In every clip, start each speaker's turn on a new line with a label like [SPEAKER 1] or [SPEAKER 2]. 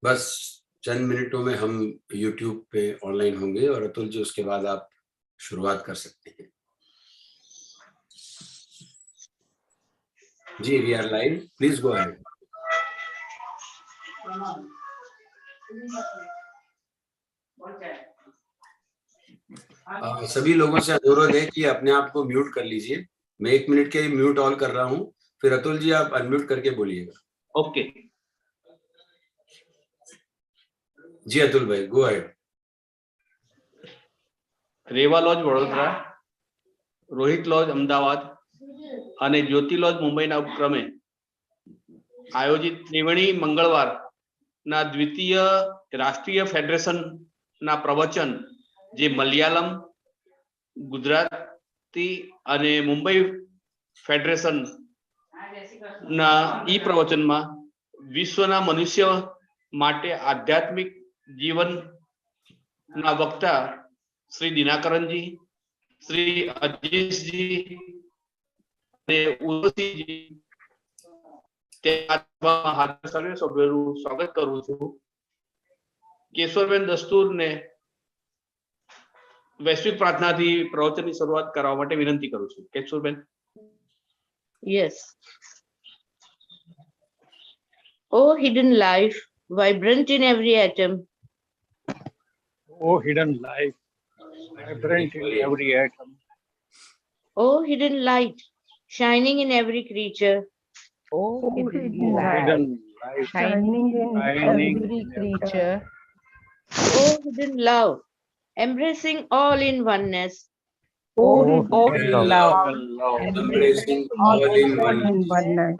[SPEAKER 1] बस चंद मिनटों में हम YouTube पे ऑनलाइन होंगे और अतुल जी उसके बाद आप शुरुआत कर सकते हैं। जी, we are live, please go ahead. सभी लोगों से अनुरोध है कि अपने आप को म्यूट कर लीजिए। मैं 1 मिनट के लिए म्यूट ऑल कर रहा हूँ, फिर अतुल जी आप अनम्यूट करके बोलिएगा।
[SPEAKER 2] ओके
[SPEAKER 1] जी अतुल भाई, गो अहेड।
[SPEAKER 2] रेवा लॉज वडोदरा, रोहित लॉज अमदावाद અને જ્યોતિ લોજ મુંબઈના ઉપક્રમે આયોજિત ત્રિવેણી મંગળવારના દ્વિતીય રાષ્ટ્રીય ફેડરેશનના પ્રવચન જે મલયાલમ, ગુજરાતી અને મુંબઈ ફેડરેશનના ઈ પ્રવચનમાં વિશ્વના મનુષ્ય માટે આધ્યાત્મિક જીવનના વક્તા શ્રી દિનાકરનજી, શ્રી અજીશજી સ્વાગત કરું છું। કેશવરબેન દસ્તુરને વૈશ્વિક પ્રાર્થનાથી પ્રવચનની શરૂઆત કરવા માટે વિનંતી કરું છું। કેશવરબેન।
[SPEAKER 3] Yes. Oh hidden life, vibrant in every atom.
[SPEAKER 4] Oh hidden life, vibrant in every atom.
[SPEAKER 3] Oh hidden light, shining in every creature.
[SPEAKER 5] Oh, hidden
[SPEAKER 4] Hidden
[SPEAKER 5] light,
[SPEAKER 4] life,
[SPEAKER 5] shining in every creature.
[SPEAKER 3] Oh hidden love, embracing all in oneness.
[SPEAKER 5] Oh,
[SPEAKER 4] Oh
[SPEAKER 5] hidden love,
[SPEAKER 4] love,
[SPEAKER 1] Embracing all in oneness.
[SPEAKER 5] oneness.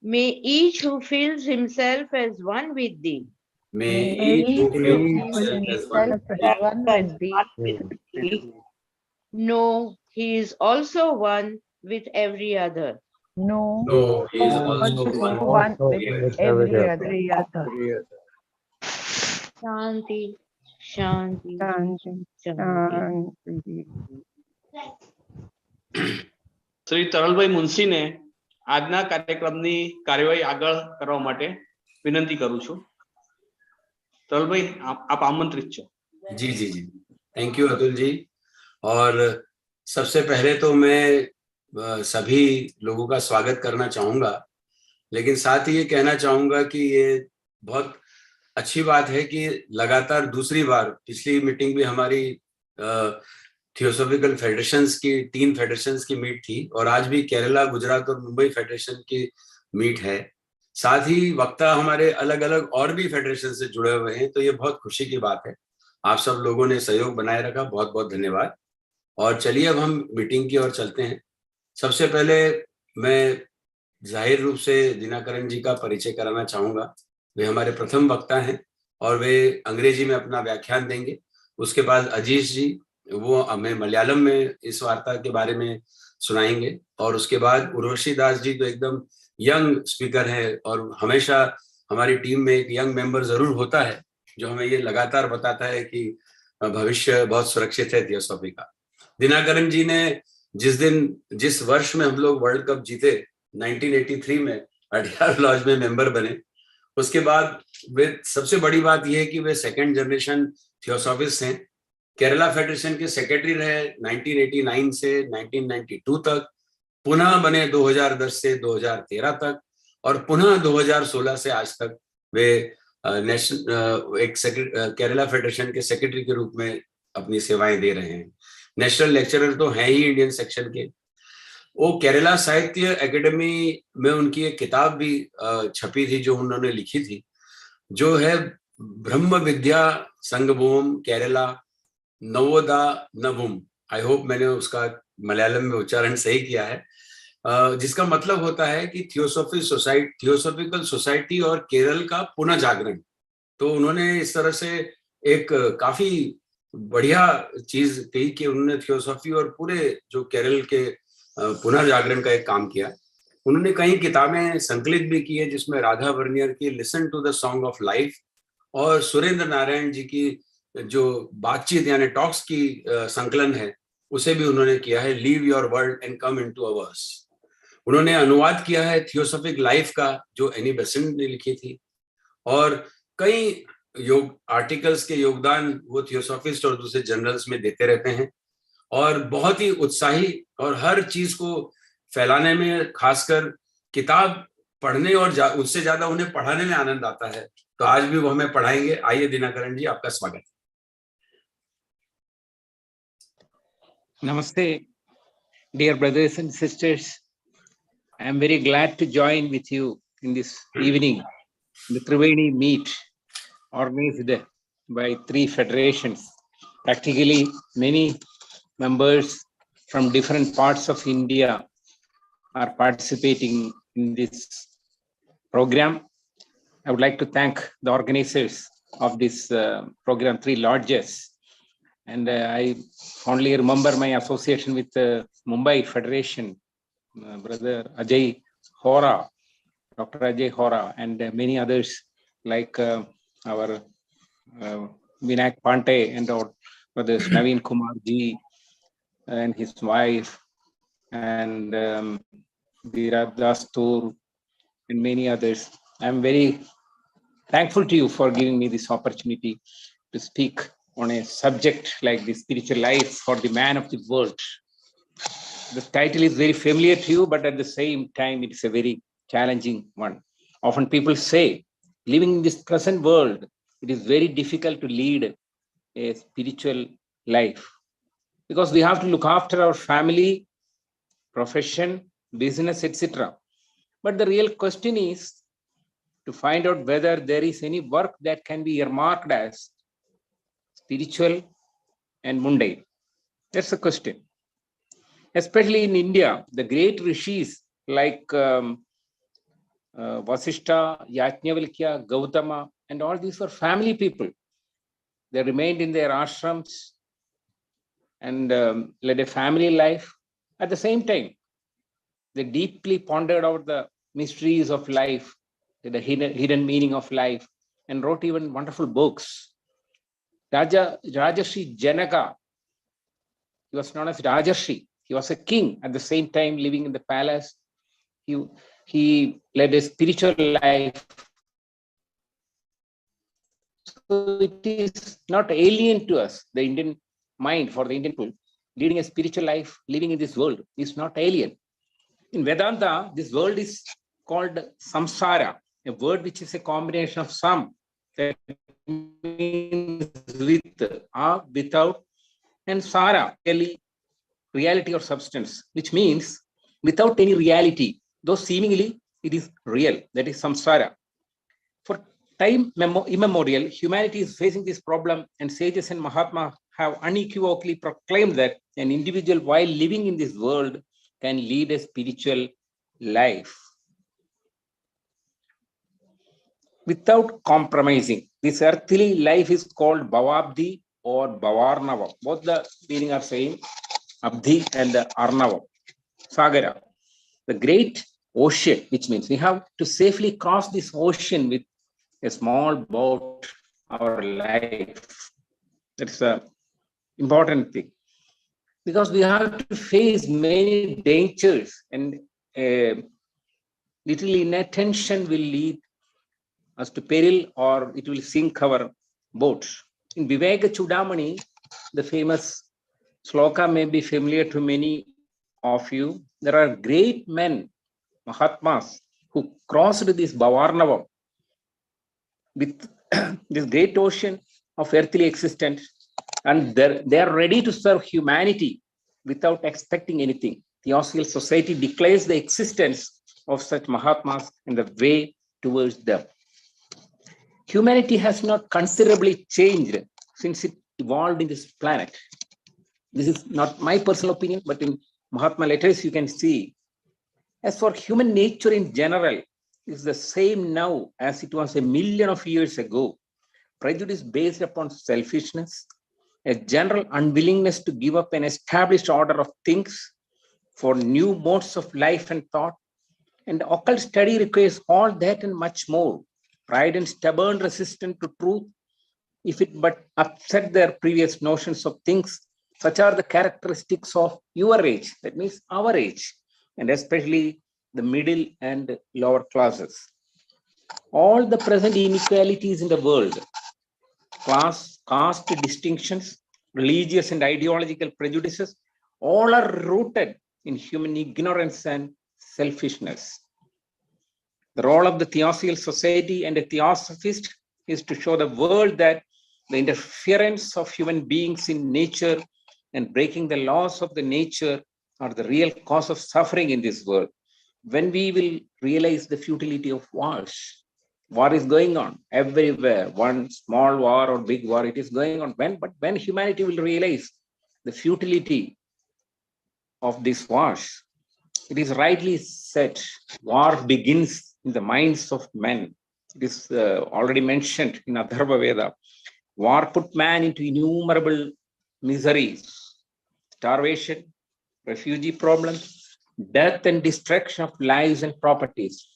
[SPEAKER 3] May each who feels himself as one with thee.
[SPEAKER 1] May
[SPEAKER 5] May
[SPEAKER 1] each who
[SPEAKER 5] each
[SPEAKER 1] feels
[SPEAKER 5] feel
[SPEAKER 1] himself as one
[SPEAKER 5] himself as one with thee.
[SPEAKER 3] Know he is also one with every other.
[SPEAKER 5] No,
[SPEAKER 1] No, he is
[SPEAKER 5] also
[SPEAKER 1] also
[SPEAKER 5] one with every other.
[SPEAKER 3] Shanti, Shanti,
[SPEAKER 5] Shanti,
[SPEAKER 3] Shanti.
[SPEAKER 5] Shanti.
[SPEAKER 2] Shri તરલભાઈ મુનશીને આજના કાર્યક્રમની કાર્યવાહી આગળ કરવા માટે વિનંતી કરું છું। તરલભાઈ આપ આમંત્રિત છો।
[SPEAKER 1] जी जी जी, थैंक यू अतुल जी। और सबसे पहले तो मैं सभी लोगों का स्वागत करना चाहूंगा, लेकिन साथ ही ये कहना चाहूंगा कि ये बहुत अच्छी बात है कि लगातार दूसरी बार, पिछली मीटिंग भी हमारी थियोसॉफिकल फेडरेशंस की 3 फेडरेशंस की मीट थी और आज भी केरला, गुजरात और मुंबई फेडरेशन की मीट है। साथ ही वक्ता हमारे अलग अलग और भी फेडरेशन से जुड़े हुए हैं, तो ये बहुत खुशी की बात है। आप सब लोगों ने सहयोग बनाए रखा, बहुत बहुत धन्यवाद। और चलिए अब हम मीटिंग की ओर चलते हैं। सबसे पहले मैं जाहिर रूप से दिनाकरन जी का परिचय कराना चाहूंगा। वे हमारे प्रथम वक्ता हैं और वे अंग्रेजी में अपना व्याख्यान देंगे। उसके बाद अजीश जी, वो हमें मलयालम में इस वार्ता के बारे में सुनाएंगे। और उसके बाद उर्वशी दास जी तो एकदम यंग स्पीकर है और हमेशा हमारी टीम में एक यंग मेंबर जरूर होता है जो हमें ये लगातार बताता है कि भविष्य बहुत सुरक्षित है थियोसॉफी का। दिनाकरन जी ने जिस वर्ष में हम लोग वर्ल्ड कप जीते 1983 में अडियार लॉज में मेंबर बने, उसके बाद वे सबसे बड़ी बात यह है कि वे सेकंड जनरेशन थियोसॉफिस्ट हैं। केरला फेडरेशन के सेक्रेटरी रहे 1989 से 1992 तक, पुनः बने 2010 से 2013 तक और पुनः 2016 से आज तक वे केरला फेडरेशन के सेक्रेटरी के रूप में अपनी सेवाएं दे रहे हैं। नेशनल लेक्चरर तो हैं ही इंडियन सेक्शन के। वो केरला साहित्य एकेडमी में उनकी एक किताब भी छपी थी जो उन्होंने लिखी थी, जो है ब्रह्म विद्या संगभूम केरला नवोदा नवुम। आई होप मैंने उसका मलयालम में उच्चारण सही किया है, जिसका मतलब होता है कि थियोसॉफिकल सोसाइटी और केरल का पुनः जागरण। तो उन्होंने इस तरह से एक काफी बढ़िया चीज कही कि उन्होंने थियोसॉफी और पूरे जो केरल के पुनर्जागरण का एक काम किया। उन्होंने कई किताबें संकलित भी की है, जिसमें राधा वर्नियर की listen to the song of life और सुरेंद्र नारायण जी की जो बातचीत यानी टॉक्स की संकलन है, उसे भी उन्होंने किया है, leave your world and come into ours. उन्होंने अनुवाद किया है थियोसॉफिक लाइफ का, जो एनी बेसेंट ने लिखी थी। और कई योग आर्टिकल्स के योगदान वो थियोसॉफिस्ट और दूसरे जर्नल्स में देते रहते हैं और बहुत ही उत्साही और हर चीज को फैलाने में, खासकर किताब पढ़ने और उससे ज्यादा उन्हें पढ़ाने में आनंद आता है। तो आज भी वो हमें पढ़ाएंगे। आइए दिनाकरण जी, आपका स्वागत है।
[SPEAKER 6] Namaste, dear brothers and sisters. I am very glad to join with you in this evening, the Triveni meet organized by 3 federations. Practically, many members from different parts of India are participating in this program. I would like to thank the organizers of this program, 3 lodges. And I only remember my association with the Mumbai Federation, Brother Ajay Hora, Dr. Ajay Hora, and many others like our Vinayak Pante and our brothers Naveen Kumar ji and his wife, and Viraj Dastur and many others. I'm very thankful to you for giving me this opportunity to speak on a subject like the spiritual life for the man of the world. The title is very familiar to you, but at the same time, it's a very challenging one. Often people say, living in this present world, it is very difficult to lead a spiritual life because we have to look after our family, profession, business, etc. But the real question is to find out whether there is any work that can be earmarked as spiritual and mundane. That's the question. Especially in India, the great rishis like Vasishta, Yajnavalkya, Gautama, and all these were family people. They remained in their ashrams and led a family life. At the same time, they deeply pondered out the mysteries of life, the hidden meaning of life, and wrote even wonderful books. Rajarshi Janaka, he was known as Rajarshi. He was a king at the same time living in the palace. He led a spiritual life. So it is not alien to us, the Indian mind for the Indian people. Leading a spiritual life, living in this world is not alien. In Vedanta, this world is called samsara, a word which is a combination of sam, that means with, without, and sara, reality or substance, which means without any reality, though seemingly it is real, that is samsara. For time immemorial, humanity is facing this problem, and sages and Mahatma have unequivocally proclaimed that an individual, while living in this world, can lead a spiritual life without compromising. This earthly life is called Bhavabdi or Bhavarnava. Both the meaning are same, Abdi and the Arnava, Sagara. The great ocean, which means we have to safely cross this ocean with a small boat, our life. That's an important thing. Because we have to face many dangers, and little inattention will lead us to peril or it will sink our boat. In Viveka Chudamani, the famous sloka may be familiar to many of you. There are great men, Mahatmas, who crossed this Bhavarnava with this great ocean of earthly existence, and they are ready to serve humanity without expecting anything. Theosophical Society declares the existence of such Mahatmas and the way towards them. Humanity has not considerably changed since it evolved in this planet. This is not my personal opinion, but in Mahatma letters you can see. As for human nature in general, is the same now as it was a million of years ago. Prejudice based upon selfishness, a general unwillingness to give up an established order of things for new modes of life and thought, and occult study requires all that and much more. Pride and stubborn resistance to truth, if it but upset their previous notions of things, such are the characteristics of your age, that means our age, and especially the middle and lower classes. All the present inequalities in the world, class, caste distinctions, religious and ideological prejudices, all are rooted in human ignorance and selfishness. The role of the Theosophical Society and a Theosophist is to show the world that the interference of human beings in nature and breaking the laws of the nature are the real cause of suffering in this world. When we will realize the futility of wars, war is going on everywhere, one small war or big war, it is going on. But when humanity will realize the futility of these wars, it is rightly said, war begins in the minds of men. It is already mentioned in Atharva Veda. War put man into innumerable miseries, starvation, refugee problems, death and destruction of lives and properties.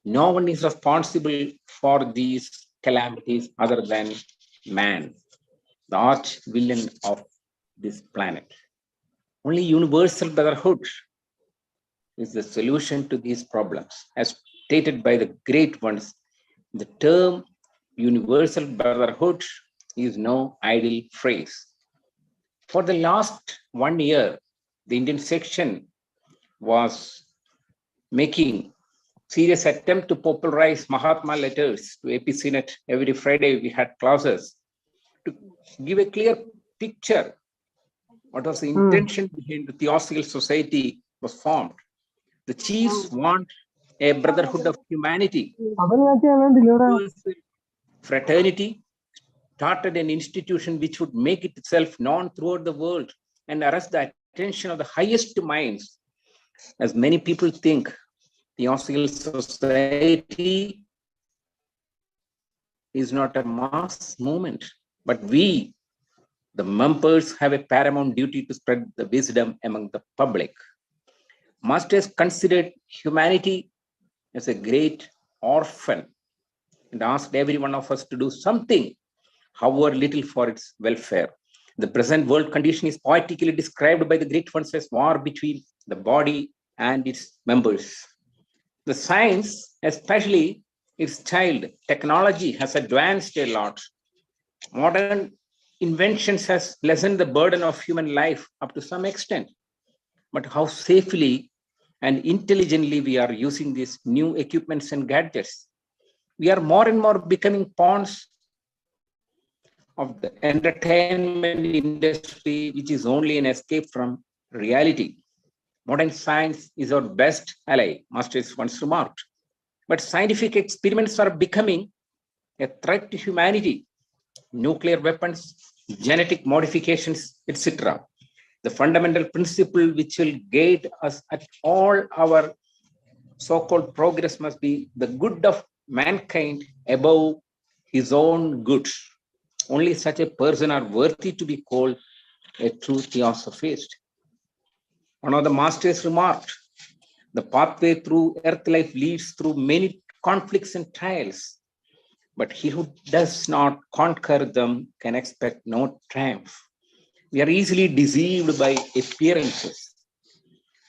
[SPEAKER 6] No one is responsible for these calamities other than man, the arch villain of this planet. Only universal brotherhood is the solution to these problems. As stated by the great ones, the term universal brotherhood is no idle phrase. For the last 1 year, the Indian section was making serious attempt to popularize Mahatma letters to AP Senate. Every Friday we had classes to give a clear picture what was the intention behind the Theosophical Society was formed. The chiefs want a brotherhood of humanity. Fraternity started an institution which would make itself known throughout the world and arrest the attention of the highest minds. As many people think, Theosophical Society is not a mass movement, but we, the members, have a paramount duty to spread the wisdom among the public. Masters considered humanity as a great orphan and asked every one of us to do something, however little, for its welfare. The present world condition is poetically described by the great ones as war between the body and its members. The science, especially its child, technology, has advanced a lot. Modern inventions has lessened the burden of human life up to some extent. But how safely and intelligently we are using these new equipments and gadgets. We are more and more becoming pawns of the entertainment industry, which is only an escape from reality. Modern science is our best ally, Masters once remarked. But scientific experiments are becoming a threat to humanity. Nuclear weapons, genetic modifications, etc. The fundamental principle which will guide us at all our so-called progress must be the good of mankind above his own good. Only such a person are worthy to be called a true theosophist. One of the masters remarked, the pathway through earth life leads through many conflicts and trials, but he who does not conquer them can expect no triumph. We are easily deceived by appearances.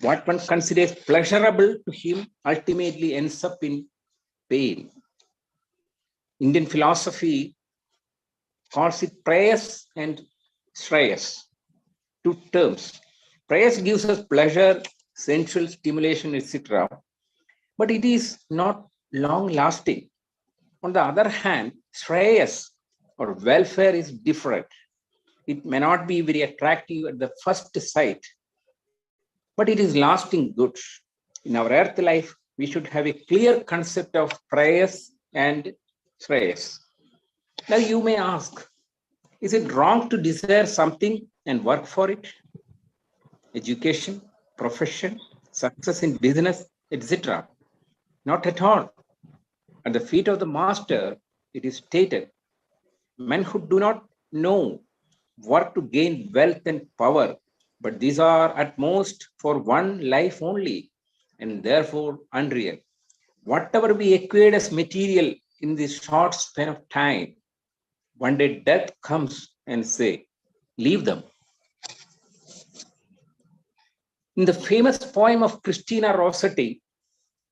[SPEAKER 6] What one considers pleasurable to him ultimately ends up in pain. Indian philosophy calls it prayas and shreyas, two terms. Prayas gives us pleasure, sensual stimulation, etc. But it is not long-lasting. On the other hand, shreyas or welfare is different. It may not be very attractive at the first sight, but it is lasting good. In our earth life, we should have a clear concept of prayas and shreyas. Now you may ask, is it wrong to desire something and work for it? Education, profession, success in business, etc. Not at all. At the feet of the master, it is stated, men who do not know work to gain wealth and power, but these are at most for one life only, and therefore unreal. Whatever we acquired as material in this short span of time, one day death comes and say, leave them. In the famous poem of Christina Rossetti,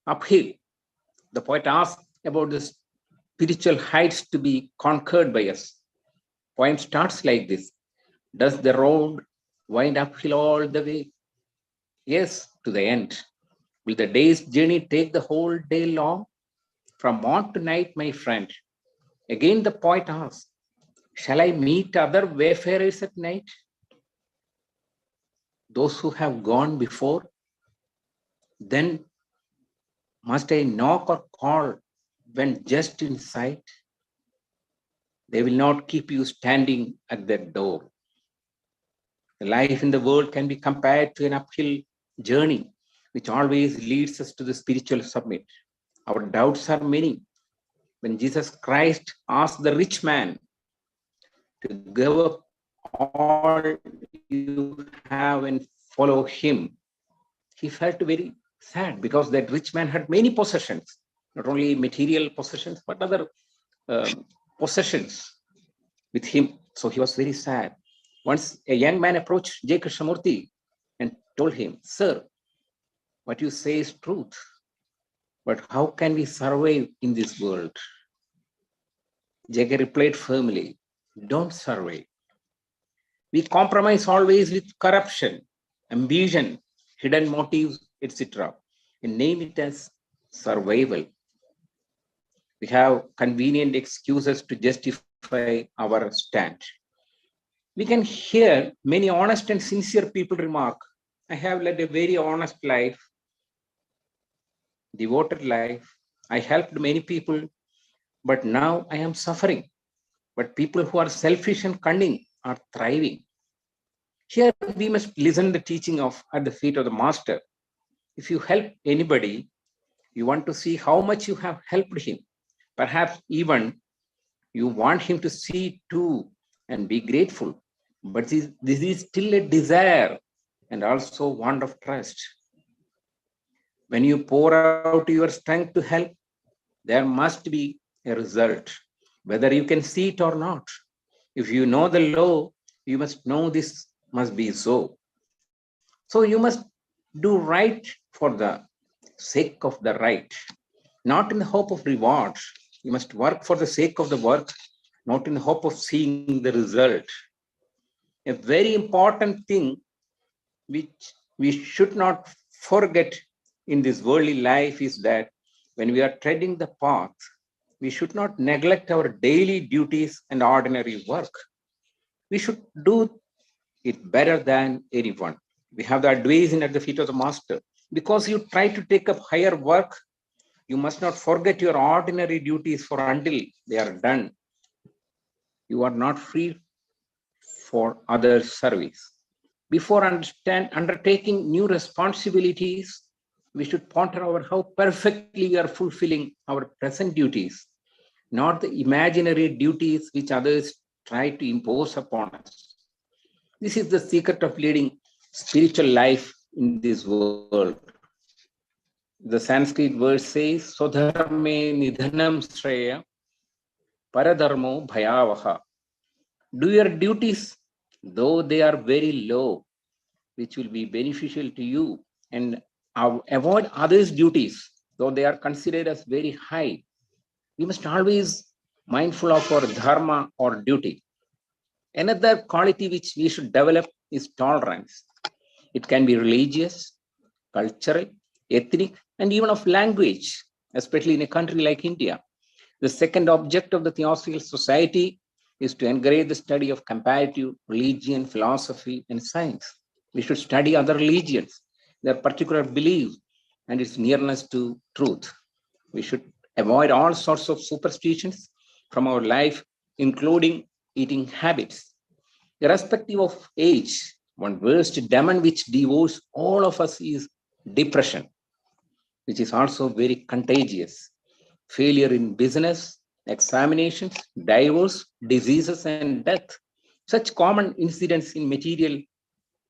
[SPEAKER 6] Uphill, the poet asks about the spiritual heights to be conquered by us. Poem starts like this. Does the road wind uphill all the way? Yes, to the end. Will the day's journey take the whole day long? From morn to night, my friend. Again the poet asks, shall I meet other wayfarers at night? Those who have gone before? Then must I knock or call when just in sight? They will not keep you standing at that door. The life in the world can be compared to an uphill journey, which always leads us to the spiritual summit. Our doubts are many. When Jesus Christ asked the rich man to give up all you have and follow him, he felt very sad because that rich man had many possessions, not only material possessions, but other possessions with him. So he was very sad. Once a young man approached J. Krishnamurti and told him, sir, what you say is truth, but how can we survive in this world? J.K. replied firmly, don't survive. We compromise always with corruption, ambition, hidden motives, etc. and name it as survival. We have convenient excuses to justify our stand. We can hear many honest and sincere people remark, I have led a very honest life, devoted life. I helped many people, but now I am suffering. But people who are selfish and cunning are thriving. Here we must listen to the teaching of at the feet of the master. If you help anybody, you want to see how much you have helped him. Perhaps even you want him to see too and be grateful. But this is still a desire and also want of trust. When you pour out your strength to help, there must be a result, whether you can see it or not. If you know the law, you must know this must be so. So you must do right for the sake of the right, not in the hope of reward. You must work for the sake of the work, not in the hope of seeing the result. A very important thing which we should not forget in this worldly life is that when we are treading the path, we should not neglect our daily duties and ordinary work. We should do it better than anyone. We have the advice in at the feet of the master. Because you try to take up higher work, you must not forget your ordinary duties, for until they are done, you are not free for other service. Before undertaking new responsibilities, we should ponder over how perfectly we are fulfilling our present duties, not the imaginary duties which others try to impose upon us. This is the secret of leading spiritual life in this world. The Sanskrit word says, Sodharme nidhanam shreya, paradharmo bhayavaha. Do your duties, though they are very low, which will be beneficial to you, and avoid others' duties, though they are considered as very high. We must always mindful of our dharma or duty. Another quality which we should develop is tolerance. It can be religious, cultural, ethnic, and even of language, especially in a country like India. The second object of the Theosophical Society is to encourage the study of comparative religion, philosophy, and science. We should study other religions, their particular beliefs, and its nearness to truth. We should avoid all sorts of superstitions from our life, including eating habits. Irrespective of age, one worst demon which devours all of us is depression, which is also very contagious. Failure in business, examinations, divorce, diseases, and death. Such common incidents in material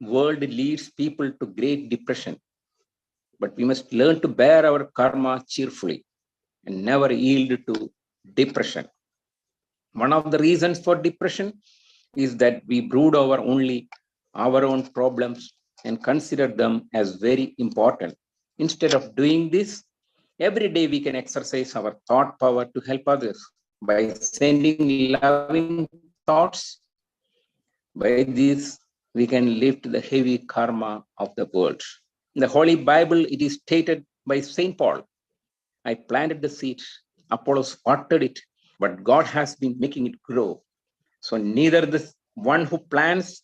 [SPEAKER 6] world leads people to great depression. But we must learn to bear our karma cheerfully and never yield to depression. One of the reasons for depression is that we brood over only our own problems and consider them as very important. Instead of doing this, Every day we can exercise our thought power to help others by sending loving thoughts. By this, we can lift the heavy karma of the world. In the Holy Bible, it is stated by Saint Paul, I planted the seed, Apollos watered it, but God has been making it grow. So neither the one who plants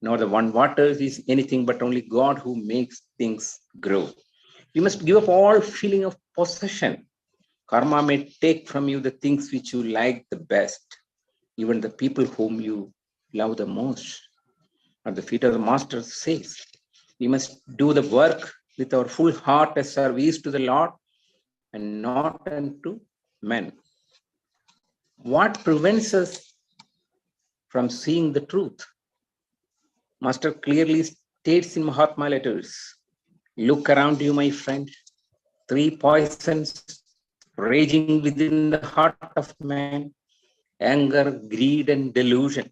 [SPEAKER 6] nor the one waters is anything but only God who makes things grow. You must give up all feeling of possession. Karma may take from you the things which you like the best, even the people whom you love the most. At the feet of the Master says, we must do the work with our full heart as service to the Lord and not unto men. What prevents us from seeing the truth? Master clearly states in Mahatma letters, look around you, my friend. 3 poisons raging within the heart of man, anger, greed, and delusion.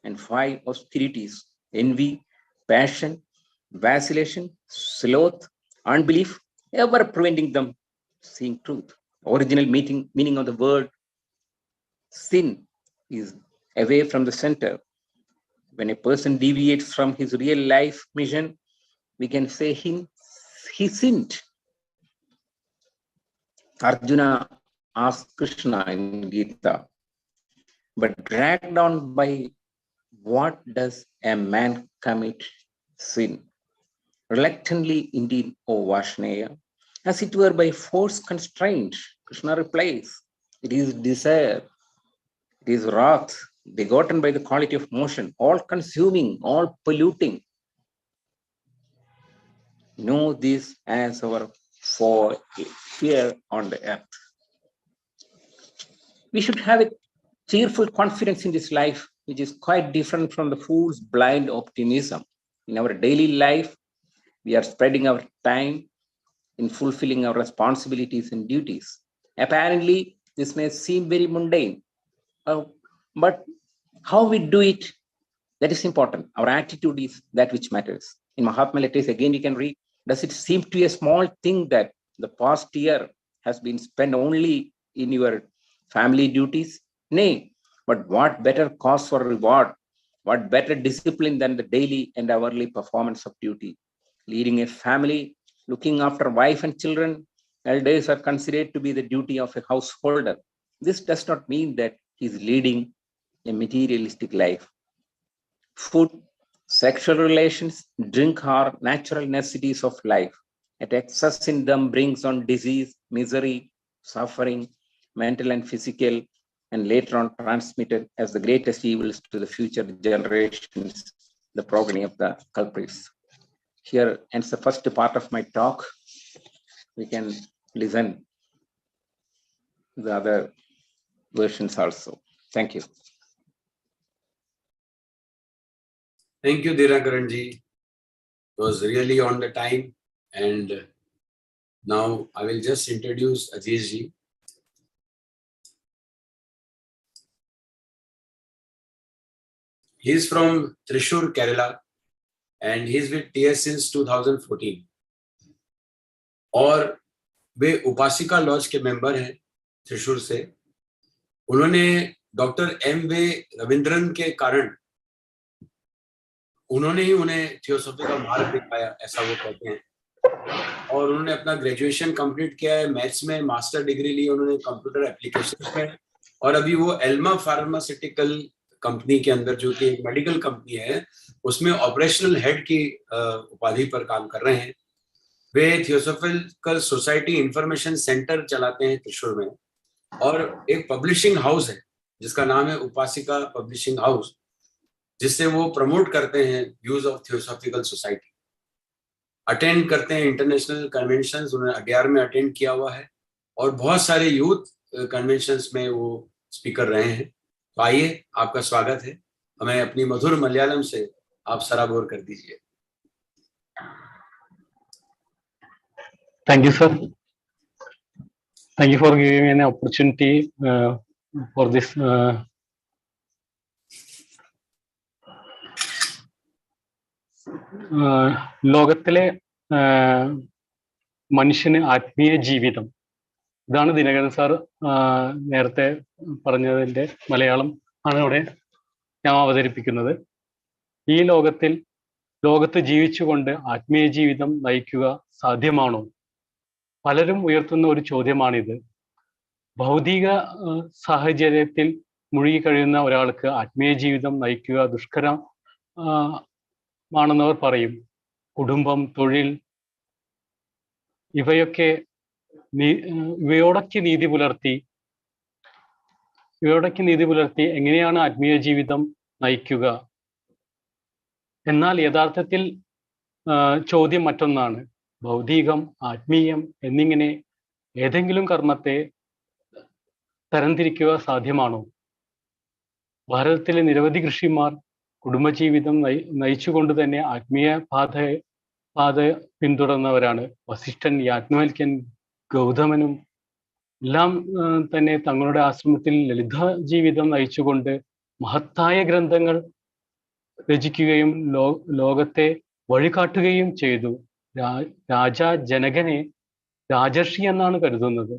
[SPEAKER 6] And 5 austerities, envy, passion, vacillation, sloth, unbelief, ever preventing them seeing truth. Original meaning of the word sin is away from the center. When a person deviates from his real life mission, we can say he sinned. Arjuna asked Krishna in Gita, but dragged on by what does a man commit sin? Reluctantly indeed, O Vashneya, as it were by force constraint. Krishna replies, it is desire, it is wrath, begotten by the quality of motion, all consuming, all polluting. Know this as our fear on the earth. We should have a cheerful confidence in this life, which is quite different from the fool's blind optimism. In our daily life, we are spreading our time in fulfilling our responsibilities and duties. Apparently, this may seem very mundane, but how we do it, that is important. Our attitude is that which matters. In Mahatma letters, again, we can read, does it seem to be a small thing that the past year has been spent only in your family duties? Nay, but what better cause for reward, what better discipline than the daily and hourly performance of duty? Leading a family, looking after wife and children, elders are considered to be the duty of a householder. This does not mean that he is leading a materialistic life. Food, sexual relations, drink are natural necessities of life. At excess in them brings on disease, misery, suffering, mental and physical, and later on transmitted as the greatest evils to the future generations, the progeny of the culprits. Here ends the first part of my talk. We can listen to the other versions also. Thank you.
[SPEAKER 1] Thank you, Dinakaranji. It was really on the time. And now I will just introduce Ajizji. He is from Thrissur, Kerala, and he is with TS since 2014. और वे उपासिका laws के member हैं त्रिशूर से. उन्होंने doctor M.V. Ravindran के कारण उन्होंने ही उन्हें theosophy का मार्ग दिखाया, ऐसा वो कहते हैं. और उन्होंने अपना ग्रेजुएशन कंप्लीट किया है मैथ्स में, मास्टर डिग्री ली उन्होंने कंप्यूटर एप्लीकेशंस में, और अभी वो एल्मा फार्मास्यूटिकल कंपनी के अंदर, जो कि एक मेडिकल कंपनी है, उसमें ऑपरेशनल हेड की उपाधि पर काम कर रहे हैं. वे थियोसॉफिकल सोसाइटी इंफॉर्मेशन सेंटर चलाते हैं त्रिशूर में, और एक पब्लिशिंग हाउस है जिसका नाम है उपासिका पब्लिशिंग हाउस, जिससे वो प्रमोट करते हैं views of theosophical society. Attend करते हैं इंटरनेशनल कन्वेंशंस, उन्होंने अड्यार में अटेंड किया हुआ है, और बहुत सारे यूथ कन्वेंशंस में वो स्पीकर रहे हैं. तो आइए, आपका स्वागत है. हमें अपनी मधुर मलयालम से आप सराबोर कर दीजिए.
[SPEAKER 4] Thank you, sir. Thank you for giving me an opportunity for this ലോകത്തിലെ മനുഷ്യന് ആത്മീയ ജീവിതം. ഇതാണ് ദിനകരൻ സാർ നേരത്തെ പറഞ്ഞതിൻ്റെ മലയാളം ആണ് ഇവിടെ ഞാൻ അവതരിപ്പിക്കുന്നത്. ഈ ലോകത്ത് ജീവിച്ചുകൊണ്ട് ആത്മീയ ജീവിതം നയിക്കുക സാധ്യമാണോ? പലരും ഉയർത്തുന്ന ഒരു ചോദ്യമാണിത്. ഭൗതിക സാഹചര്യത്തിൽ മുഴുകിക്കഴിയുന്ന ഒരാൾക്ക് ആത്മീയ ജീവിതം നയിക്കുക ദുഷ്കരമാണെന്നവർ പറയും. കുടുംബം, തൊഴിൽ, ഇവയോടൊക്കെ നീതി പുലർത്തി എങ്ങനെയാണ് ആത്മീയ ജീവിതം നയിക്കുക? എന്നാൽ യഥാർത്ഥത്തിൽ ചോദ്യം മറ്റൊന്നാണ്. ഭൗതികം, ആത്മീയം എന്നിങ്ങനെ ഏതെങ്കിലും കർമ്മത്തെ തരംതിരിക്കുക സാധ്യമാണോ? ഭാരതത്തിലെ നിരവധി ഋഷിമാർ കുടുംബജീവിതം നയിച്ചുകൊണ്ട് തന്നെ ആത്മീയ പാത പിന്തുടർന്നവരാണ്. വസിഷ്ഠൻ, യാജ്ഞവൽക്യൻ, ഗൗതമനും എല്ലാം തന്നെ തങ്ങളുടെ ആശ്രമത്തിൽ ലളിത ജീവിതം നയിച്ചുകൊണ്ട് മഹത്തായ ഗ്രന്ഥങ്ങൾ രചിക്കുകയും ലോകത്തെ വഴികാട്ടുകയും ചെയ്തു. രാജാ ജനകനെ രാജർഷി എന്നാണ് കരുതുന്നത്.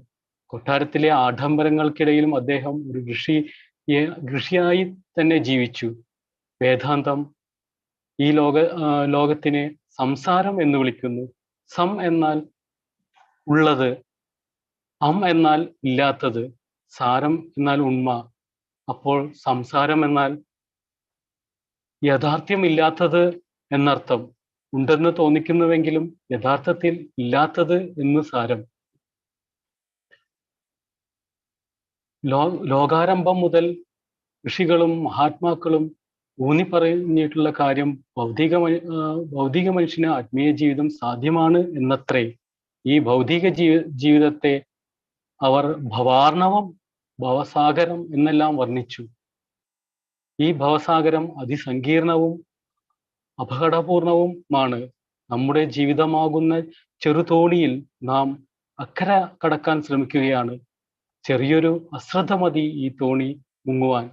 [SPEAKER 4] കൊട്ടാരത്തിലെ ആഡംബരങ്ങൾക്കിടയിലും അദ്ദേഹം ഒരു ഋഷിയായി തന്നെ ജീവിച്ചു. വേദാന്തം ഈ ലോകത്തിനെ സംസാരം എന്ന് വിളിക്കുന്നു. സം എന്നാൽ ഉള്ളത്, അം എന്നാൽ ഇല്ലാത്തത്, സാരം എന്നാൽ ഉണ്മ. അപ്പോൾ സംസാരം എന്നാൽ യാഥാർത്ഥ്യമില്ലാത്തത് എന്നർത്ഥം. ഉണ്ടെന്ന് തോന്നിക്കുന്നുവെങ്കിലും യഥാർത്ഥത്തിൽ ഇല്ലാത്തത് എന്ന് സാരം. ലോകാരംഭം മുതൽ ഋഷികളും മഹാത്മാക്കളും ഊന്നി പറഞ്ഞിട്ടുള്ള കാര്യം ഭൗതിക മനുഷ്യന് ആത്മീയ ജീവിതം സാധ്യമാണ് എന്നത്രേ. ഈ ഭൗതിക ജീവിതത്തെ അവർ ഭവാർണവം, ഭവസാഗരം എന്നെല്ലാം വർണ്ണിച്ചു. ഈ ഭവസാഗരം അതിസങ്കീർണവും അപകടപൂർണവുമാണ്. നമ്മുടെ ജീവിതമാകുന്ന ചെറുതോണിയിൽ നാം അക്കര കടക്കാൻ ശ്രമിക്കുകയാണ്. ചെറിയൊരു അശ്രദ്ധ മതി ഈ തോണി മുങ്ങുവാൻ.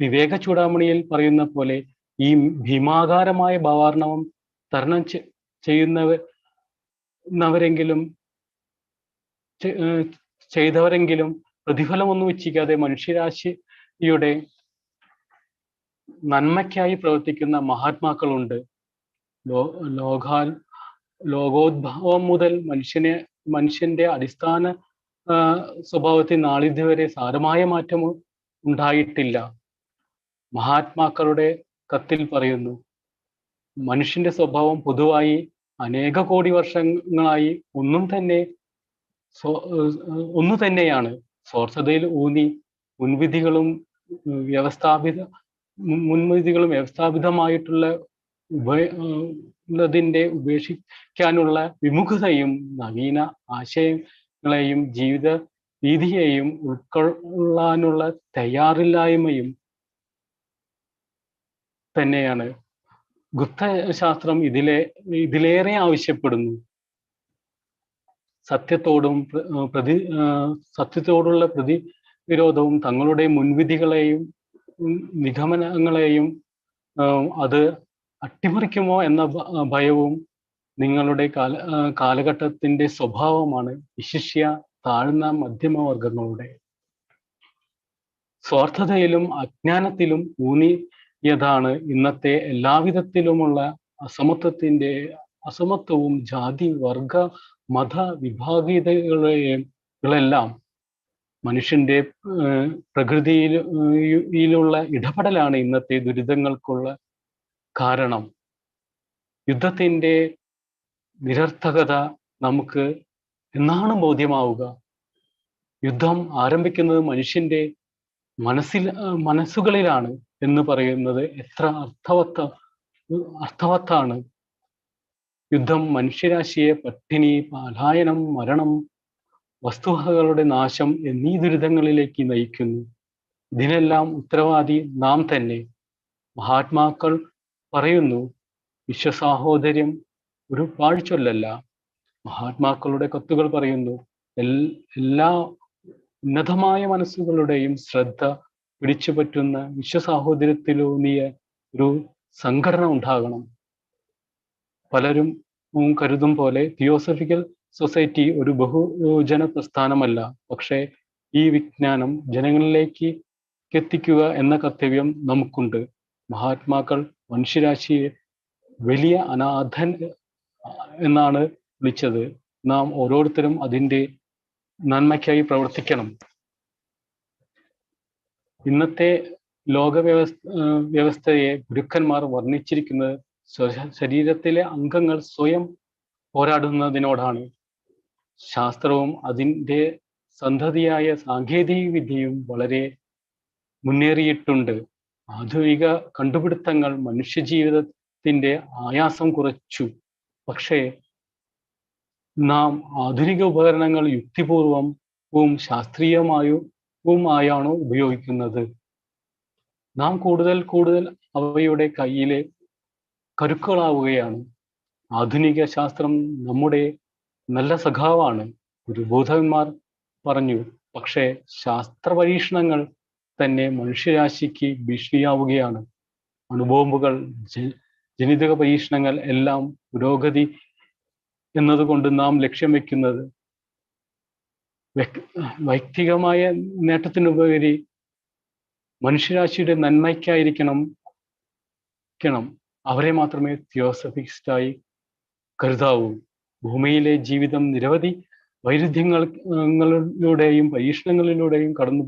[SPEAKER 4] വിവേക ചൂടാമണിയിൽ പറയുന്ന പോലെ ഈ ഭീമാകാരമായ ഭവാർണവം തരണം ചെയ്തവരെങ്കിലും പ്രതിഫലമൊന്നും ഇച്ഛിക്കാതെ മനുഷ്യരാശിയുടെ നന്മയ്ക്കായി പ്രവർത്തിക്കുന്ന മഹാത്മാക്കളുണ്ട്. ലോകോദ്ഭവം മുതൽ മനുഷ്യന്റെ അടിസ്ഥാന സ്വഭാവത്തിൽ നാളിതുവരെ സാരമായ മാറ്റം ഉണ്ടായിട്ടില്ല. മഹാത്മാക്കളുടെ കത്തിൽ പറയുന്നു, മനുഷ്യന്റെ സ്വഭാവം പൊതുവായി അനേക കോടി വർഷങ്ങളായി ഒന്നു തന്നെയാണ്. സ്വാർത്ഥതയിൽ ഊന്നി മുൻവിധികളും വ്യവസ്ഥാപിതമായിട്ടുള്ള ഉപേക്ഷിക്കാനുള്ള വിമുഖതയും നവീന ആശയങ്ങളെയും ജീവിത രീതിയെയും ഉൾക്കൊള്ളാനുള്ള തയ്യാറില്ലായ്മയും തന്നെയാണ്. ഗുപ്തശാസ്ത്രം ഇതിലേറെ ആവശ്യപ്പെടുന്നു. സത്യത്തോടുള്ള പ്രതിവിരോധവും തങ്ങളുടെ മുൻവിധികളെയും നിഗമനങ്ങളെയും അത് അട്ടിമറിക്കുമോ എന്ന ഭയവും നിങ്ങളുടെ കാലഘട്ടത്തിന്റെ സ്വഭാവമാണ്, വിശിഷ്യ താഴ്ന്ന മധ്യമവർഗങ്ങളുടെ. സ്വാർത്ഥതയിലും അജ്ഞാനത്തിലും ഊന്നിയതാണ് ഇന്നത്തെ എല്ലാവിധത്തിലുമുള്ള അസമത്വവും ജാതി, വർഗ, മത വിഭാഗീയതകളെല്ലാം. മനുഷ്യന്റെ പ്രകൃതിയിലുള്ള ഇടപെടലാണ് ഇന്നത്തെ ദുരിതങ്ങൾക്കുള്ള കാരണം. യുദ്ധത്തിന്റെ നിരർത്ഥകത നമുക്ക് എന്നാണ് ബോധ്യമാവുക? യുദ്ധം ആരംഭിക്കുന്നത് മനുഷ്യന്റെ മനസ്സുകളിലാണ് എന്ന് പറയുന്നത് എത്ര അർത്ഥവത്താണ്. യുദ്ധം മനുഷ്യരാശിയെ പട്ടിണി, പലായനം, മരണം, വസ്തുവകകളുടെ നാശം എന്നീ ദുരിതങ്ങളിലേക്ക് നയിക്കുന്നു. ഇതിനെല്ലാം ഉത്തരവാദി നാം തന്നെ. മഹാത്മാക്കൾ പറയുന്നു, വിശ്വസാഹോദര്യം ഒരു പാഴ്ചൊല്ലല്ല. മഹാത്മാക്കളുടെ കത്തുകൾ പറയുന്നു, എല്ലാ ഉന്നതമായ മനസ്സുകളുടെയും ശ്രദ്ധ പിടിച്ചുപറ്റുന്ന വിശ്വസാഹോദര്യത്തിലൂന്നിയ ഒരു സംഘടന ഉണ്ടാകണം. പലരും കരുതും പോലെ തിയോസഫിക്കൽ സൊസൈറ്റി ഒരു ബഹുജന പ്രസ്ഥാനമല്ല. പക്ഷേ ഈ വിജ്ഞാനം ജനങ്ങളിലേക്ക് എത്തിക്കുക എന്ന കർത്തവ്യം നമുക്കുണ്ട്. മഹാത്മാക്കൾ മനുഷ്യരാശിയെ വലിയ അനാഥൻ എന്നാണ് വിളിച്ചത്. നാം ഓരോരുത്തരും അതിൻ്റെ നന്മയ്ക്കായി പ്രവർത്തിക്കണം. ഇന്നത്തെ ലോക വ്യവസ്ഥയെ ഗുരുക്കന്മാർ വർണ്ണിച്ചിരിക്കുന്നത് ശരീരത്തിലെ അംഗങ്ങൾ സ്വയം പോരാടുന്നതിനോടാണ്. ശാസ്ത്രവും അതിൻ്റെ സന്തതിയായ സാങ്കേതിക വിദ്യയും വളരെ മുന്നേറിയിട്ടുണ്ട്. ആധുനിക കണ്ടുപിടുത്തങ്ങൾ മനുഷ്യജീവിതത്തിൻ്റെ ആയാസം കുറച്ചു. പക്ഷേ നാം ആധുനിക ഉപകരണങ്ങൾ യുക്തിപൂർവവും ശാസ്ത്രീയമായാണ് ഉപയോഗിക്കുന്നത്. നാം കൂടുതൽ അവയുടെ കയ്യിലെ കരുക്കളാവുകയാണ്. ആധുനിക ശാസ്ത്രം നമ്മുടെ നല്ല സഖാവാണ്, ഗുരുബോധന്മാർ പറഞ്ഞു. പക്ഷേ ശാസ്ത്ര പരീക്ഷണങ്ങൾ തന്നെ മനുഷ്യരാശിക്ക് ഭീഷണിയാവുകയാണ്. അണുബോംബുകൾ, ജനിതക പരീക്ഷണങ്ങൾ എല്ലാം പുരോഗതി എന്നതുകൊണ്ട് നാം ലക്ഷ്യം വെക്കുന്നത് വൈയക്തികമായ നേട്ടത്തിനുപരി മനുഷ്യരാശിയുടെ നന്മയ്ക്കായിരിക്കണം. അവരെ മാത്രമേ തിയോസഫിസ്റ്റായി കരുതാവൂ. ഭൂമിയിലെ ജീവിതം നിരവധി വൈരുദ്ധ്യങ്ങളിലൂടെയും പരീക്ഷണങ്ങളിലൂടെയും കടന്നു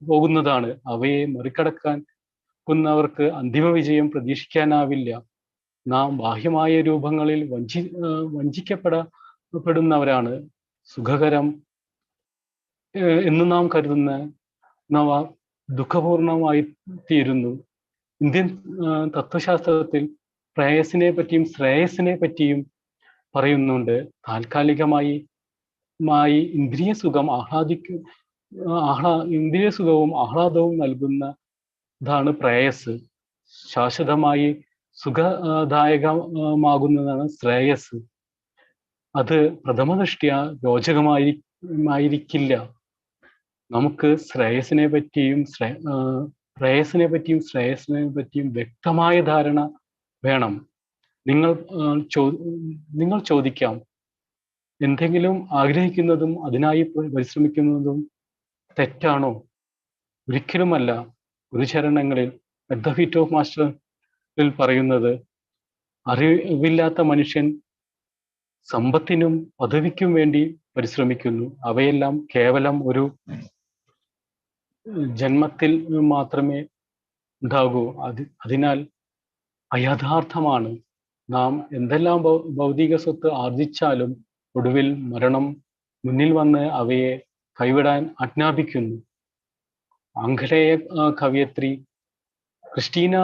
[SPEAKER 4] പോകുന്നതാണ്. അവയെ മറികടക്കുന്നവർക്ക് അന്തിമ വിജയം പ്രതീക്ഷിക്കാനാവില്ല. നാം ബാഹ്യമായ രൂപങ്ങളിൽ വഞ്ചിക്കപ്പെടുന്നവരാണ്. സുഖകരം എന്ന് നാം കരുതുന്നവ ദുഃഖപൂർണമായി തീരുന്നു. ഇന്ത്യൻ തത്വശാസ്ത്രത്തിൽ പ്രേയസിനെ പറ്റിയും ശ്രേയസിനെ പറ്റിയും പറയുന്നുണ്ട്. താൽക്കാലികമായി ഇന്ദ്രിയ സുഖവും ആഹ്ലാദവും നൽകുന്നതാണ് പ്രേയസ്. ശാശ്വതമായി സുഖദായകമാകുന്നതാണ് ശ്രേയസ്. അത് പ്രഥമദൃഷ്ട്യാ രോചകമായിരിക്കില്ല. നമുക്ക് പ്രേയസിനെ പറ്റിയും ശ്രേയസിനെ പറ്റിയും വ്യക്തമായ ധാരണ വേണം. നിങ്ങൾ ചോദിക്കാം, എന്തെങ്കിലും ആഗ്രഹിക്കുന്നതും അതിനായി പരിശ്രമിക്കുന്നതും തെറ്റാണോ? ഒരിക്കലുമല്ല. ഗുരുചരണങ്ങളിൽ അറ്റ് ദ ഫീറ്റ് ഓഫ് മാസ്റ്ററിൽ പറയുന്നത്, അറിവില്ലാത്ത മനുഷ്യൻ സമ്പത്തിനും പദവിക്കും വേണ്ടി പരിശ്രമിക്കുന്നു. അവയെല്ലാം കേവലം ഒരു ജന്മത്തിൽ മാത്രമേ ഉണ്ടാകൂ. അതിനാൽ അയഥാർത്ഥമാണ്. നാം എന്തെല്ലാം ഭൗതിക സ്വത്ത് ആർജിച്ചാലും ഒടുവിൽ മരണം മുന്നിൽ വന്ന് അവയെ കൈവിടാൻ ആജ്ഞാപിക്കുന്നു. ആംഗലേയ കവയത്രി ക്രിസ്റ്റീന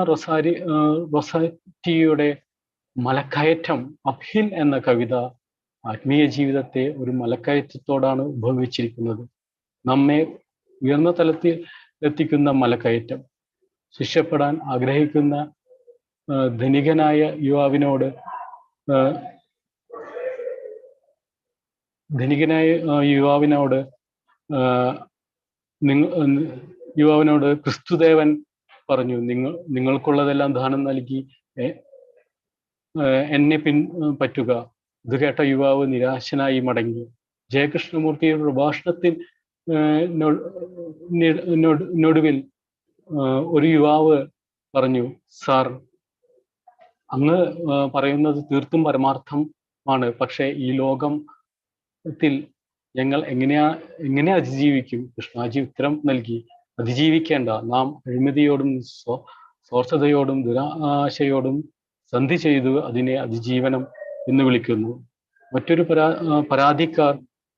[SPEAKER 4] റൊസാറ്റിയുടെ മലക്കയറ്റം അപ്ഹിൽ എന്ന കവിത ആത്മീയ ജീവിതത്തെ ഒരു മലക്കയറ്റത്തോടാണ് ഉപമിച്ചിരിക്കുന്നത്. നമ്മെ ഉയർന്ന തലത്തിൽ എത്തിക്കുന്ന മലക്കയറ്റം. ശിഷ്യപ്പെടാൻ ആഗ്രഹിക്കുന്ന ധനികനായ യുവാവിനോട് ക്രിസ്തുദേവൻ പറഞ്ഞു, നിങ്ങൾക്കുള്ളതെല്ലാം ദാനം നൽകി എന്നെ പറ്റുക. ഇത് കേട്ട യുവാവ് നിരാശനായി മടങ്ങി. ജയകൃഷ്ണമൂർത്തിയുടെ പ്രഭാഷണത്തിൽ നൊടുവിൽ ഒരു യുവാവ് പറഞ്ഞു, സാർ, അങ്ങ് പറയുന്നത് തീർത്തും പരമാർത്ഥമാണ്. പക്ഷേ ഈ ലോകത്തിൽ ഞങ്ങൾ എങ്ങനെ അതിജീവിക്കും? കൃഷ്ണാജി ഉത്തരം നൽകി, അതിജീവിക്കേണ്ട. നാം അഴിമതിയോടും സ്വാർത്ഥതയോടും ദുരാശയോടും സന്ധി ചെയ്തു അതിനെ അതിജീവനം എന്ന് വിളിക്കുന്നു. മറ്റൊരു പരാതിക്കാർ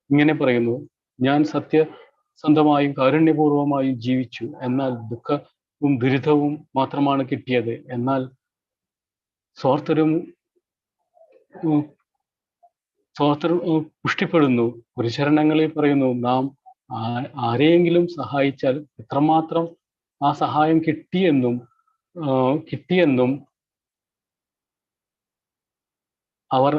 [SPEAKER 4] ഇങ്ങനെ പറയുന്നു, ഞാൻ സത്യസന്ധമായും കാരുണ്യപൂർവമായും ജീവിച്ചു, എന്നാൽ ദുഃഖവും ദുരിതവും മാത്രമാണ് കിട്ടിയത്. എന്നാൽ സ്വാർത്ഥർ പുഷ്ടിപ്പെടുന്നു. ഗുരുചരണങ്ങളിൽ പറയുന്നു, നാം ആരെയെങ്കിലും സഹായിച്ചാൽ എത്രമാത്രം ആ സഹായം കിട്ടിയെന്നും അവർ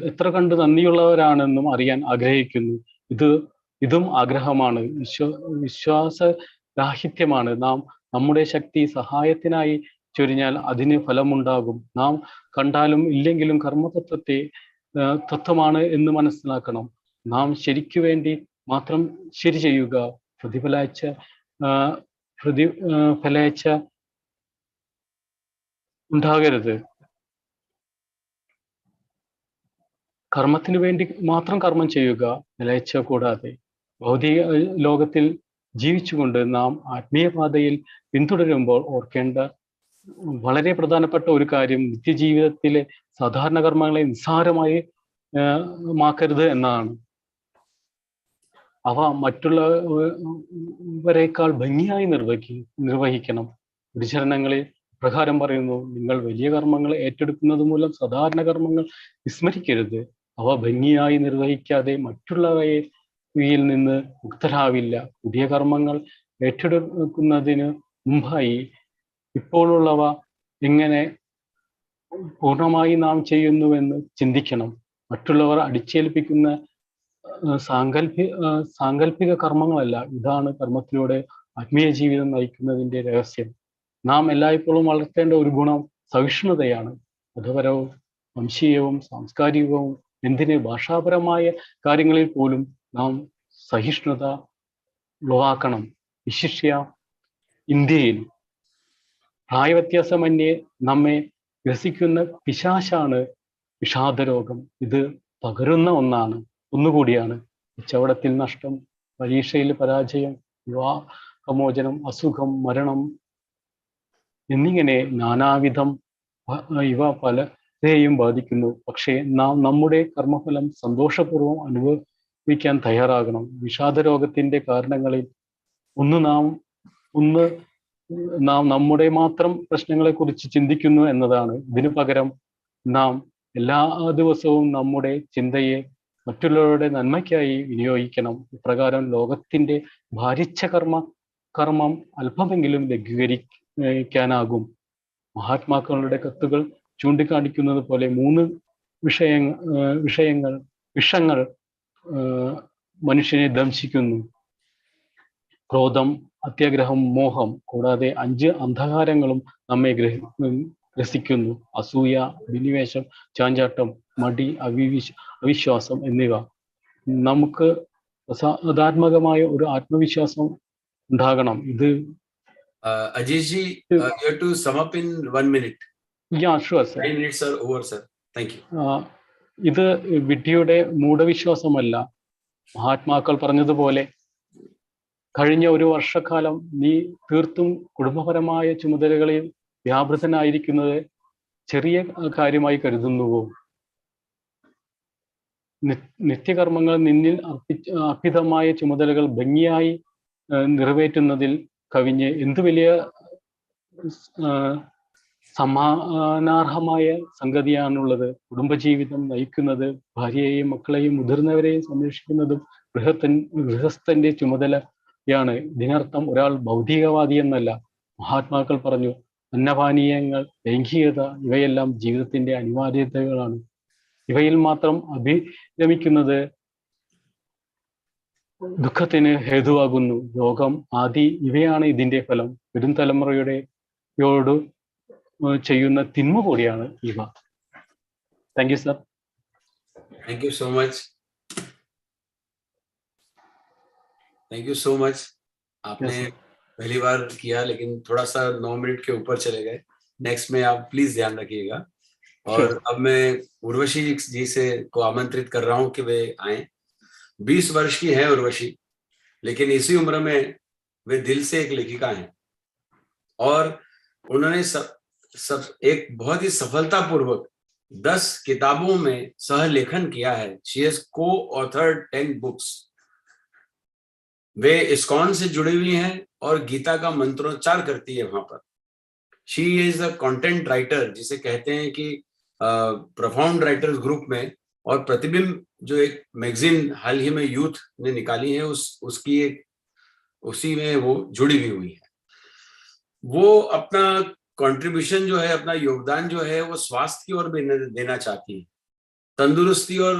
[SPEAKER 4] എത്ര കണ്ട് നന്ദിയുള്ളവരാണെന്നും അറിയാൻ ആഗ്രഹിക്കുന്നു. ഇതും ആഗ്രഹമാണ്, വിശ്വാസരാഹിത്യമാണ്. നാം നമ്മുടെ ശക്തി സഹായത്തിനായി ചൊരിഞ്ഞാൽ അതിന് ഫലമുണ്ടാകും. നാം കണ്ടാലും ഇല്ലെങ്കിലും കർമ്മതത്വത്തെ തത്വമാണ് എന്ന് മനസ്സിലാക്കണം. നാം ശരിക്കു വേണ്ടി മാത്രം ശരി ചെയ്യുക, പ്രതിഫലേച്ഛ ഉണ്ടാകരുത്. കർമ്മത്തിന് വേണ്ടി മാത്രം കർമ്മം ചെയ്യുക, ഫലേച്ഛ കൂടാതെ. ഭൗതിക ലോകത്തിൽ ജീവിച്ചുകൊണ്ട് നാം ആത്മീയപാതയിൽ പിന്തുടരുമ്പോൾ ഓർക്കേണ്ട വളരെ പ്രധാനപ്പെട്ട ഒരു കാര്യം, നിത്യജീവിതത്തിലെ സാധാരണ കർമ്മങ്ങളെ നിസ്സാരമായി മാക്കരുത് എന്നാണ്. അവ മറ്റുള്ളവരെക്കാൾ ഭംഗിയായി നിർവഹിക്കണം. ഗുരുചരണങ്ങളിൽ പ്രകാരം പറയുന്നു, നിങ്ങൾ വലിയ കർമ്മങ്ങൾ ഏറ്റെടുക്കുന്നത് മൂലം സാധാരണ കർമ്മങ്ങൾ വിസ്മരിക്കരുത്. അവ ഭംഗിയായി നിർവഹിക്കാതെ മറ്റുള്ളവയിൽ നിന്ന് മുക്തരാവില്ല. പുതിയ കർമ്മങ്ങൾ ഏറ്റെടുക്കുന്നതിന് മുമ്പായി ഇപ്പോഴുള്ളവ എങ്ങനെ പൂർണ്ണമായി നാം ചെയ്യുന്നുവെന്ന് ചിന്തിക്കണം. മറ്റുള്ളവർ അടിച്ചേൽപ്പിക്കുന്ന സാങ്കല്പിക കർമ്മങ്ങളല്ല. ഇതാണ് കർമ്മത്തിലൂടെ ആത്മീയ ജീവിതം നയിക്കുന്നതിൻ്റെ രഹസ്യം. നാം എല്ലായ്പ്പോഴും വളർത്തേണ്ട ഒരു ഗുണം സഹിഷ്ണുതയാണ്. മതപരവും വംശീയവും സാംസ്കാരികവും എന്തിന് ഭാഷാപരമായ കാര്യങ്ങളിൽ പോലും നാം സഹിഷ്ണുത ഉളവാക്കണം. വിശിഷ്യ ഇന്ത്യയിൽ പ്രായവ്യത്യാസമന്യേ നമ്മെ ഗ്രസിക്കുന്ന പിശാചാണ് വിഷാദരോഗം. ഇത് പകരുന്ന ഒന്നുകൂടിയാണ്. കച്ചവടത്തിൽ നഷ്ടം, പരീക്ഷയിൽ പരാജയം, വിവാഹമോചനം, അസുഖം, മരണം എന്നിങ്ങനെ നാനാവിധം ഇവ പലരെയും ബാധിക്കുന്നു. പക്ഷേ നാം നമ്മുടെ കർമ്മഫലം സന്തോഷപൂർവ്വം അനുഭവിക്കാൻ തയ്യാറാകണം. വിഷാദരോഗത്തിൻ്റെ കാരണങ്ങളിൽ നാം നമ്മുടെ മാത്രം പ്രശ്നങ്ങളെക്കുറിച്ച് ചിന്തിക്കുന്നു എന്നതാണ്. ഇതിനു പകരം നാം എല്ലാ ദിവസവും നമ്മുടെ ചിന്തയെ മറ്റുള്ളവരുടെ നന്മയ്ക്കായി വിനിയോഗിക്കണം. ഇപ്രകാരം ലോകത്തിൻ്റെ ഭാരിച്ച കർമ്മം അല്പമെങ്കിലും ലഘൂകരിക്കാനാകും. മഹാത്മാക്കളുടെ കത്തുകൾ ചൂണ്ടിക്കാണിക്കുന്നത് പോലെ 3 വിഷങ്ങൾ മനുഷ്യനെ ദംശിക്കുന്നു: ക്രോധം, അത്യാഗ്രഹം, മോഹം. കൂടാതെ 5 അന്ധകാരങ്ങളും നമ്മെ ഗ്രസിക്കുന്നു: അസൂയ, അഭിനിവേശം, ചാഞ്ചാട്ടം, മടി, അവിശ്വാസം എന്നിവ. നമുക്ക് സാധാത്മകമായ ഒരു ആത്മവിശ്വാസം ഉണ്ടാകണം. ഇത്
[SPEAKER 1] Ajish ji, you have to sum up in 1 minute.
[SPEAKER 4] Yeah, sure, sir.
[SPEAKER 1] 9 minutes are over, sir. Thank you.
[SPEAKER 4] ഇത് വിഡ്ഢിയുടെ മൂഢവിശ്വാസമല്ല. മഹാത്മാക്കൾ പറഞ്ഞതുപോലെ, കഴിഞ്ഞ ഒരു വർഷക്കാലം നീ തീർത്തും കുടുംബപരമായ ചുമതലകളിൽ വ്യാപൃതനായിരിക്കുന്നത് ചെറിയ കാര്യമായി കരുതുന്നുവോ? നിത്യകർമ്മങ്ങൾ നിന്നിൽ അർപ്പിതമായ ചുമതലകൾ ഭംഗിയായി നിറവേറ്റുന്നതിൽ കവിഞ്ഞ് എന്തു വലിയ സമ്മാനാർഹമായ സംഗതിയാണുള്ളത്. കുടുംബജീവിതം നയിക്കുന്നത്, ഭാര്യയെയും മക്കളെയും മുതിർന്നവരെയും സംരക്ഷിക്കുന്നതും ഗൃഹസ്ഥന്റെ ചുമതലയാണ്. ഇതിനർത്ഥം ഒരാൾ ഭൗതികവാദി എന്നല്ല. മഹാത്മാക്കൾ പറഞ്ഞു, അന്നപാനീയങ്ങൾ, ലൈംഗികത ഇവയെല്ലാം ജീവിതത്തിന്റെ അനിവാര്യതകളാണ്. ഇവയിൽ മാത്രം അഭിരമിക്കുന്നത് ദുഃഖത്തിന് ഹേതുവാകുന്നു. രോഗം, ആദി ഇവയാണ് ഇതിന്റെ ഫലം. വരും തലമുറയോട് ചെയ്യുന്ന തിന്മ കൂടിയാണ് ഇവ. Thank you sir.
[SPEAKER 1] Thank you so much. Thank you so much. आपने पहली बार किया, लेकिन थोड़ा सा 9 मिनट के ऊपर चले गए. नेक्स्ट में आप प्लीज ध्यान रखिएगा. और अब मैं उर्वशी जी से को आमंत्रित कर रहा हूं कि वे आए. 20 वर्ष की है उर्वशी, लेकिन इसी उम्र में वे दिल से एक लेखिका हैं और उन्होंने एक बहुत ही सफलतापूर्वक 10 किताबों में सहलेखन किया है. She has co-authored 10 books. Way ISKCON से जुड़ी हुई हैं और गीता का मंत्रोच्चार करती है वहां पर. She is a content writer, जिसे कहते हैं कि प्रोफाउंड राइटर्स ग्रुप में. और प्रतिबिंब जो एक मैगजीन हाल ही में यूथ ने निकाली है, उसी में वो जुड़ी हुई है. वो अपना कंट्रीब्यूशन जो है, अपना योगदान जो है, वो स्वास्थ्य की ओर भी देना चाहती है. तंदुरुस्ती और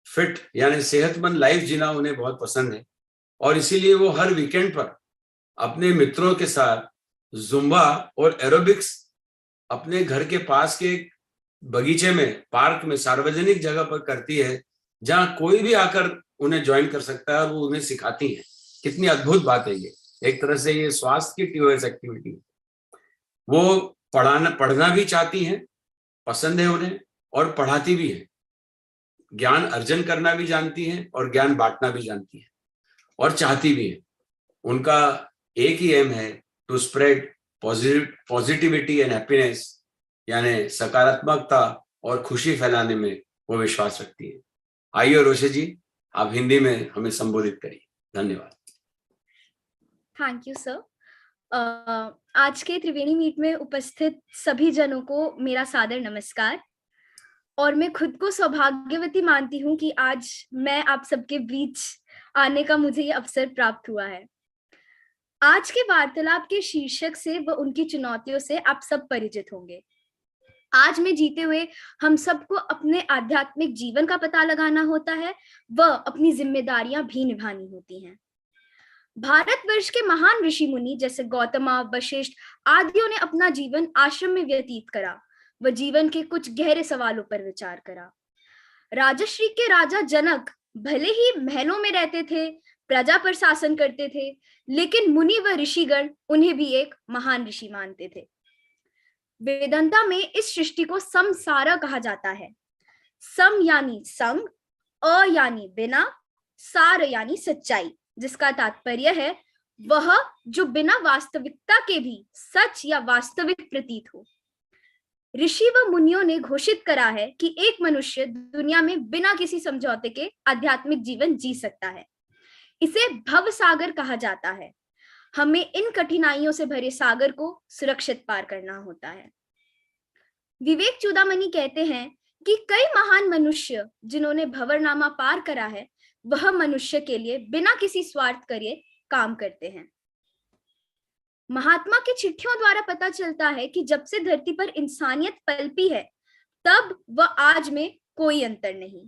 [SPEAKER 1] फिट यानी सेहतमंद लाइफ जीना उन्हें बहुत पसंद है और इसीलिए वो हर वीकेंड पर अपने मित्रों के साथ जुम्बा और एरोबिक्स अपने घर के पास के बगीचे में, पार्क में, सार्वजनिक जगह पर करती है, जहां कोई भी आकर उन्हें ज्वाइन कर सकता है और वो उन्हें सिखाती है। कितनी अद्भुत बात है ये। एक तरह से ये स्वास्थ्य की टीओएस एक्टिविटी है। वो पढ़ना भी चाहती हैं, पसंद है उन्हें, और पढ़ाती भी है। ज्ञान अर्जन करना भी जानती हैं और ज्ञान बांटना भी जानती हैं और चाहती भी है। उनका एक ही एम है, to spread positivity and happiness, यानी सकारात्मकता और खुशी फैलाने में वो विश्वास रखती है। आइए रोशे जी, आप हिंदी में हमें संबोधित करिए। धन्यवाद।
[SPEAKER 7] Thank you sir. आज के त्रिवेणी मीट में उपस्थित सभी जनों को मेरा सादर नमस्कार। और मैं खुद को सौभाग्यवती मानती हूँ कि आज मैं आप सबके बीच आने का मुझे ये अवसर प्राप्त हुआ है। आज के वार्तालाप के शीर्षक से व उनकी चुनौतियों से आप सब परिचित होंगे। आज में जीते हुए हम सबको अपने आध्यात्मिक जीवन का पता लगाना होता है व अपनी जिम्मेदारियां भी निभानी होती हैं। भारतवर्ष के महान ऋषि मुनि जैसे गौतमा, वशिष्ठ आदियों ने अपना जीवन आश्रम में व्यतीत करा व जीवन के कुछ गहरे सवालों पर विचार करा। राजश्री के राजा जनक भले ही महलों में रहते थे, प्रजा पर शासन करते थे, लेकिन मुनि व ऋषिगण उन्हें भी एक महान ऋषि मानते थे। वेदांता में इस सृष्टि को समसारा कहा जाता है। सम यानी संग, अ यानी बिना, सार यानी सच्चाई, जिसका तात्पर्य है वह जो बिना वास्तविकता के भी सच या वास्तविक प्रतीत हो। ऋषि व मुनियों ने घोषित करा है कि एक मनुष्य दुनिया में बिना किसी समझौते के आध्यात्मिक जीवन जी सकता है। इसे भव सागर कहा जाता है। हमें इन कठिनाइयों से भरे सागर को सुरक्षित पार करना होता है। विवेक चूड़ामणि कहते हैं कि कई महान मनुष्य जिन्होंने भंवरनामा पार करा है, वह मनुष्य के लिए बिना किसी स्वार्थ करे काम करते हैं। महात्मा की चिट्ठियों द्वारा पता चलता है कि जब से धरती पर इंसानियत पलपी है, तब व आज में कोई अंतर नहीं।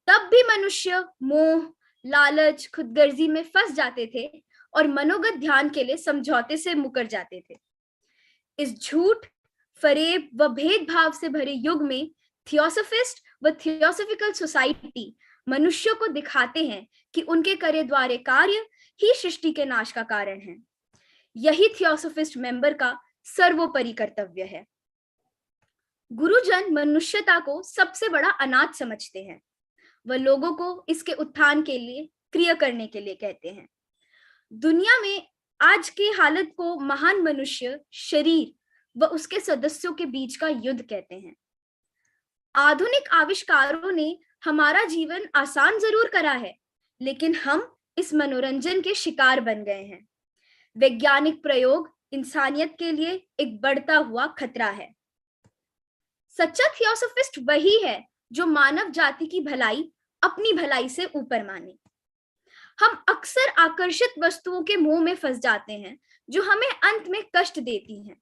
[SPEAKER 7] तब भी मनुष्य मोह, लालच, खुदगर्जी में फंस जाते थे और मनोगत ध्यान के लिए समझौते से मुकर जाते थे। इस झूठ, फरेब व भेदभाव से भरे युग में थियोसॉफिस्ट व थियोसॉफिकल सोसाइटी मनुष्यों को दिखाते हैं कि उनके करे द्वारे कार्य ही सृष्टि के नाश का कारण है। यही थियोसॉफिस्ट मेंबर का सर्वोपरि कर्तव्य है। गुरुजन मनुष्यता को सबसे बड़ा अनाथ समझते हैं। वह लोगों को इसके उत्थान के लिए क्रिया करने के लिए कहते हैं। दुनिया में आज की हालत को महान मनुष्य, शरीर व उसके सदस्यों के बीच का युद्ध कहते हैं। आधुनिक आविष्कारों ने हमारा जीवन आसान जरूर करा है, लेकिन हम इस मनोरंजन के शिकार बन गए हैं। वैज्ञानिक प्रयोग इंसानियत के लिए एक बढ़ता हुआ खतरा है। सच्चा थियोसॉफिस्ट वही है जो मानव जाति की भलाई अपनी भलाई से ऊपर माने। हम अक्सर आकर्षित वस्तुओं के मोह में फंस जाते हैं जो हमें अंत में कष्ट देती हैं।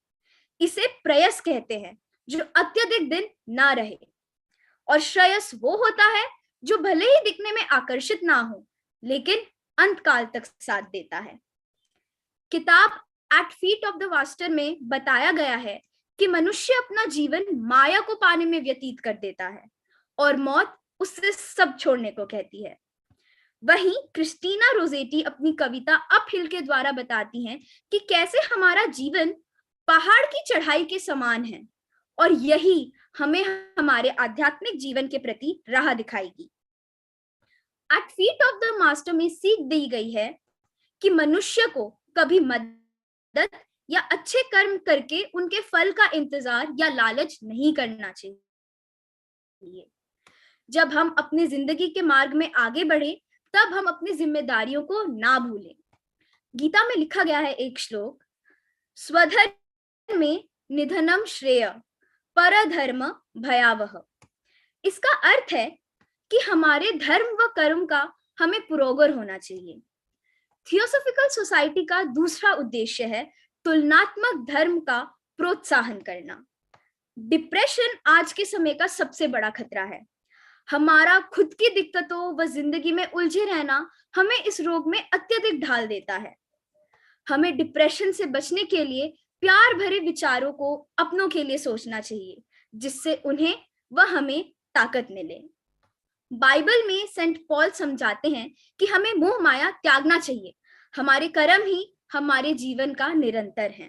[SPEAKER 7] इसे प्रयस कहते हैं, जो अत्यधिक दिन ना रहे। और श्रेयस वो होता है जो भले ही दिखने में आकर्षित ना हो, लेकिन अंत काल तक साथ देता है। किताब at feet of the master में बताया गया है कि मनुष्य अपना जीवन माया को पाने में व्यतीत कर देता है और मौत उससे सब छोड़ने को कहती है। वहीं क्रिस्टीना रोजेटी अपनी कविता अप हिल के द्वारा बताती हैं कि कैसे हमारा जीवन पहाड़ की चढ़ाई के समान है और यही हमें हमारे आध्यात्मिक जीवन के प्रति राह दिखाएगी। At feet of the master में सीख दी गई है कि मनुष्य को कभी मदद या अच्छे कर्म करके उनके फल का इंतजार या लालच नहीं करना चाहिए। जब हम अपनी जिंदगी के मार्ग में आगे बढ़े, तब हम अपनी जिम्मेदारियों को ना भूलें। गीता में लिखा गया है एक श्लोक, स्वधर्म में निधनम श्रेय, परधर्म भयावह। इसका अर्थ है कि हमारे धर्म व कर्म का हमें पुरोगर होना चाहिए। थियोसॉफिकल सोसाइटी का दूसरा उद्देश्य है तुलनात्मक धर्म का प्रोत्साहन करना। डिप्रेशन आज के समय का सबसे बड़ा खतरा है। हमारा खुद की दिक्कतों व जिंदगी में उलझे रहना हमें इस रोग में अत्यधिक ढाल देता है। हमें डिप्रेशन से बचने के लिए प्यार भरे विचारों को अपनों के लिए सोचना चाहिए, जिससे उन्हें व हमें ताकत मिले। बाइबल में सेंट पॉल समझाते हैं कि हमें मोह माया त्यागना चाहिए। हमारे कर्म ही हमारे जीवन का निरंतर है।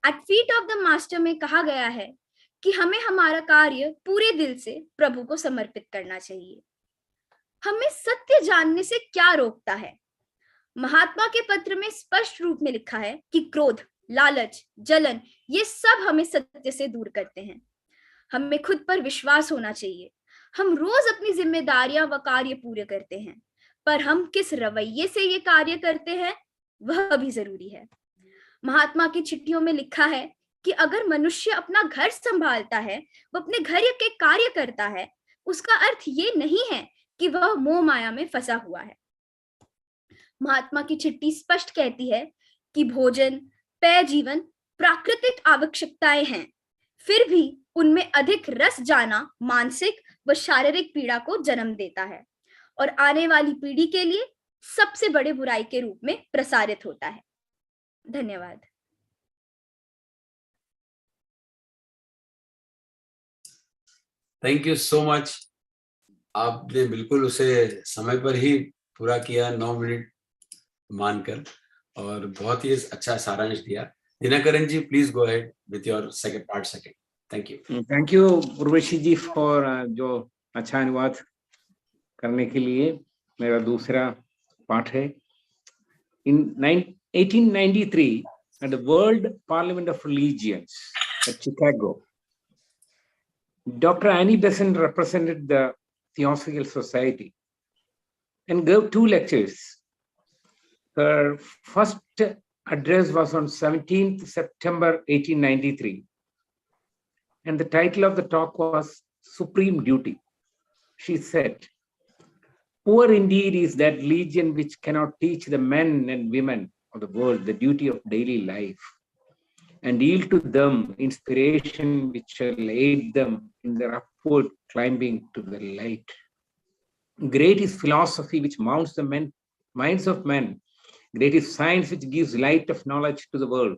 [SPEAKER 7] At feet of the master में कहा गया है कि हमें हमारा कार्य पूरे दिल से प्रभु को समर्पित करना चाहिए। हमें सत्य जानने से क्या रोकता है? महात्मा के पत्र में स्पष्ट रूप में लिखा है कि क्रोध, लालच, जलन ये सब हमें सत्य से दूर करते हैं। हमें खुद पर विश्वास होना चाहिए। हम रोज अपनी जिम्मेदारियां व कार्य पूरे करते हैं, पर हम किस रवैये से ये कार्य करते हैं वह भी जरूरी है। महात्मा की चिट्ठियों में लिखा है कि अगर मनुष्य अपना घर संभालता है, वह अपने घर के कार्य करता है, उसका अर्थ ये नहीं है कि वह मोह माया में फंसा हुआ है। महात्मा की चिट्ठी स्पष्ट कहती है कि भोजन, पेय जीवन प्राकृतिक आवश्यकताएं हैं, फिर भी उनमें अधिक रस जाना मानसिक व शारीरिक पीड़ा को जन्म देता है और आने वाली पीढ़ी के लिए सबसे बड़े बुराई के रूप में प्रसारित होता है। धन्यवाद।
[SPEAKER 1] Thank you so much. आपने बिल्कुल उसे समय पर ही पूरा किया, 9 मिनट मानकर, और बहुत ही अच्छा सारांश दिया। Dinakaran ji, please go ahead with your second part. Thank you.
[SPEAKER 6] Thank you Urvashi ji for जो अच्छा अनुवाद करने के लिए। मेरा दूसरा पाठ है। In 1893, at the World Parliament of Religions at Chicago, Dr. Annie Besant represented the Theosophical Society and gave 2 lectures. Her first address was on 17th September 1893, and the title of the talk was Supreme Duty. She said, "Poor indeed is that religion which cannot teach the men and women of the world the duty of daily life, and yield to them inspiration which shall aid them in their upward climbing to the light. Great is philosophy which mounts the minds of men. Great is science which gives light of knowledge to the world.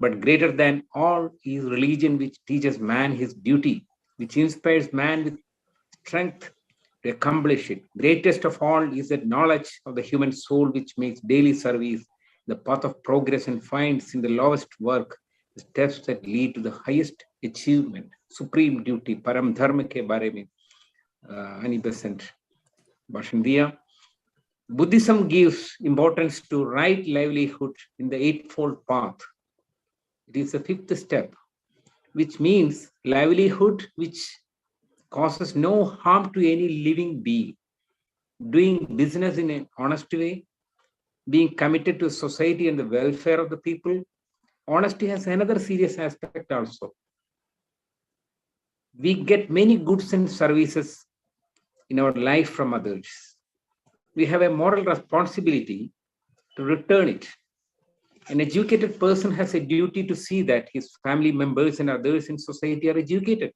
[SPEAKER 6] But greater than all is religion which teaches man his duty, which inspires man with strength to accomplish it. Greatest of all is that knowledge of the human soul which makes daily service the path of progress and finds in the lowest work the steps that lead to the highest achievement." Supreme duty, परम धर्म के बारे में Annie Besant भाषण दिया। Buddhism gives importance to right livelihood in the Eightfold Path. It is the 5th step, which means livelihood which causes no harm to any living being, doing business in an honest way, being committed to society and the welfare of the people. Honesty has another serious aspect also. We get many goods and services in our life from others. We have a moral responsibility to return it. An educated person has a duty to see that his family members and others in society are educated.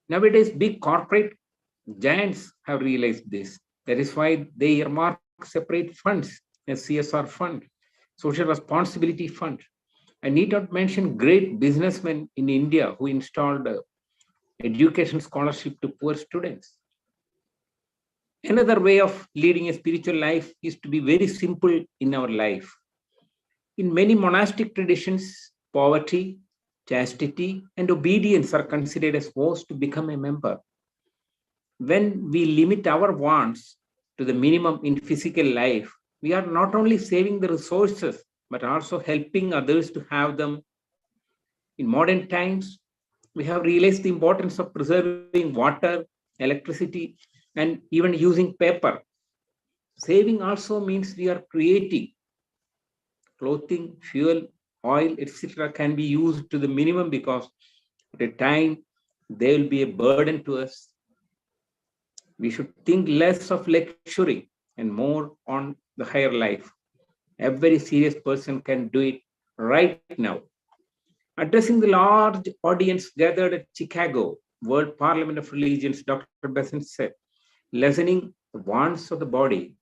[SPEAKER 6] Nowadays, big corporate giants have realized this. That is why they earmark separate funds, a CSR fund, social responsibility fund. I need not mention great businessmen in India who installed education scholarship to poor students. Another way of leading a spiritual life is to be very simple in our life. In many monastic traditions, poverty, chastity, and obedience are considered as vows to become a member. When we limit our wants to the minimum in physical life, we are not only saving the resources, but also helping others to have them. In modern times, we have realized the importance of preserving water, electricity, and even using paper. Saving also means we are creating clothing, fuel, oil, etc. can be used to the minimum because at a time they will be a burden to us. We should think less of luxury and more on the higher life. Every serious person can do it right now. Addressing the large audience gathered at Chicago World Parliament of Religions, Dr. Besant said, lessening the wants of the body,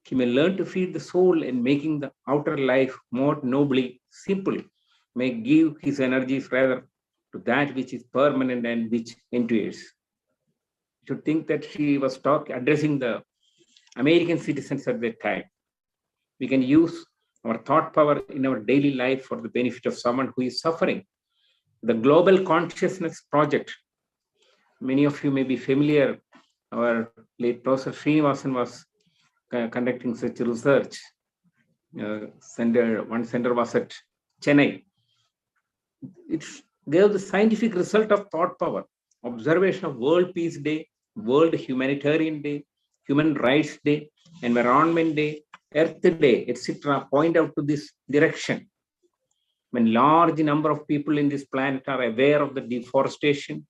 [SPEAKER 6] he may learn to feed the soul, and making the outer life more nobly simple may give his energies rather to that which is permanent and which endures. You should think that she was addressing the American citizens at that time. We can use our thought power in our daily life for the benefit of someone who is suffering. The Global Consciousness Project, many of you may be familiar. Our late Professor Srinivasan was conducting such research. One center was at Chennai. It gave the scientific result of thought power, observation of World Peace Day, World Humanitarian Day, Human Rights Day, Environment Day, Earth Day, etc. point out to this direction. When large number of people in this planet are aware of the deforestation,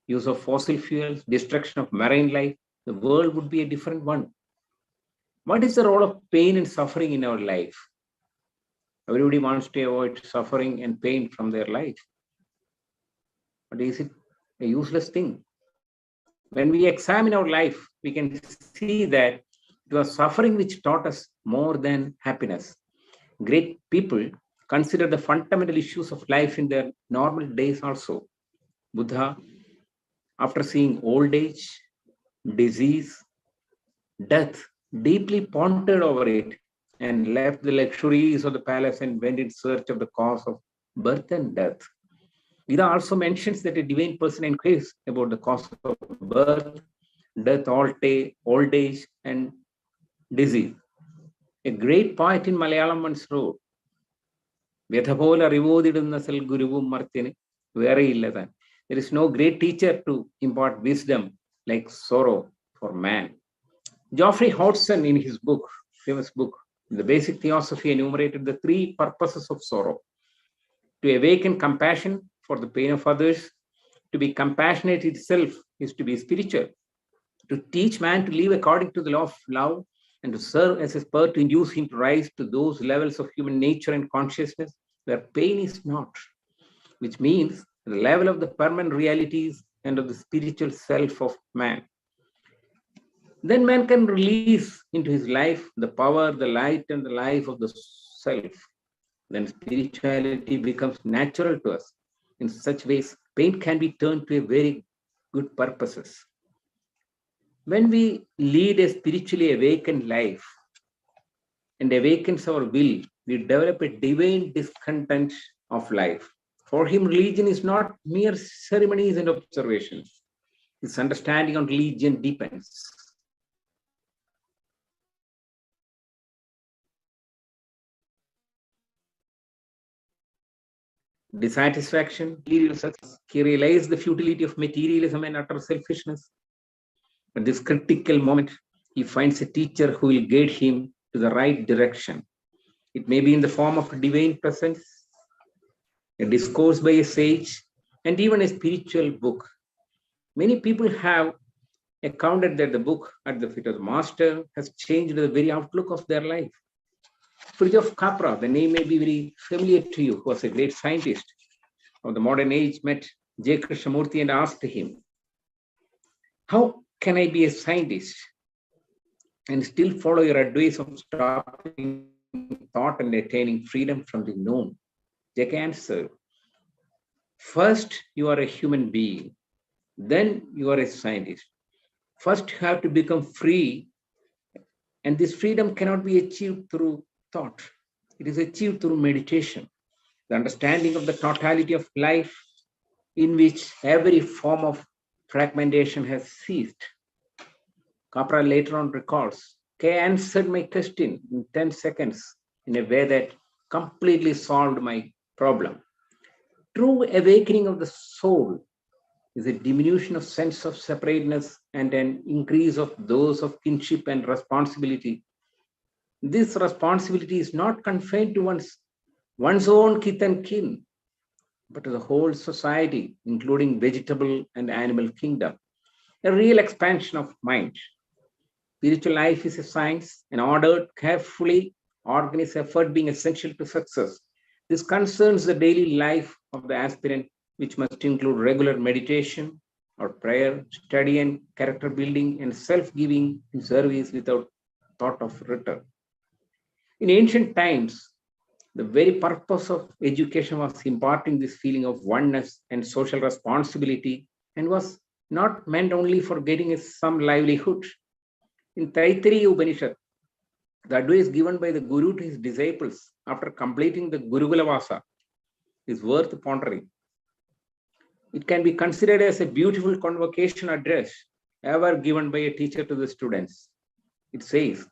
[SPEAKER 6] use of fossil fuels, destruction of marine life, the world would be a different one. What is the role of pain and suffering in our life? Everybody wants to avoid suffering and pain from their life. But is it a useless thing? When we examine our life, we can see that it was suffering which taught us more than happiness. Great people consider the fundamental issues of life in their normal days also. Buddha, after seeing old age, disease, death, deeply pondered over it and left the luxuries of the palace and went in search of the cause of birth and death. Gita also mentions that a divine person inquires about the cause of birth, death, old age, and disease. A great poet in Malayalam once wrote, Vyathapola rivodidunna sel guruvum martine vereyilladan. There is no great teacher to impart wisdom like sorrow for man. Geoffrey Hodgson, in his book, famous book, The Basic Theosophy, enumerated the 3 purposes of sorrow: to awaken compassion for the pain of others, to be compassionate itself is to be spiritual, to teach man to live according to the law of love, and to serve as a spur to induce him to rise to those levels of human nature and consciousness where pain is not, which means the level of the permanent realities and of the spiritual self of man. Then man can release into his life the power, the light, and the life of the self. Then spirituality becomes natural to us. In such ways, pain can be turned to a very good purposes. When we lead a spiritually awakened life and awakens our will, we develop a divine discontent of life. For him, religion is not mere ceremonies and observations. His understanding on religion deepens. Dissatisfaction, material success. He realized the futility of materialism and utter selfishness. At this critical moment, he finds a teacher who will guide him to the right direction. It may be in the form of a divine presence, a discourse by a sage, and even a spiritual book. Many people have accounted that the book at the feet of the master has changed the very outlook of their life. Fritjof Capra, the name may be very familiar to you, who was a great scientist of the modern age, met J. Krishnamurti and asked him, how can I be a scientist and still follow your advice of stopping thought and attaining freedom from the known? Jack answered, first you are a human being, then you are a scientist. First you have to become free, and this freedom cannot be achieved through thought. It is achieved through meditation, the understanding of the totality of life in which every form of fragmentation has ceased. Capra later on recalls, K answered my question in 10 seconds in a way that completely solved my problem. True awakening of the soul is a diminution of sense of separateness and an increase of those of kinship and responsibility. This responsibility is not confined to one's own kith and kin, but to the whole society, including vegetable and animal kingdom. A real expansion of mind. Spiritual life is a science, an ordered, carefully organized effort being essential to success. This concerns the daily life of the aspirant, which must include regular meditation or prayer, study and character building, and self-giving in service without thought of return. In ancient times, The very purpose of education was imparting this feeling of oneness and social responsibility, and was not meant only for getting some livelihood. In Taittiriya Upanishad, the advice given by the Guru to his disciples after completing the Gurukula Vasa is worth pondering. It can be considered as a beautiful convocation address ever given by a teacher to the students. It says,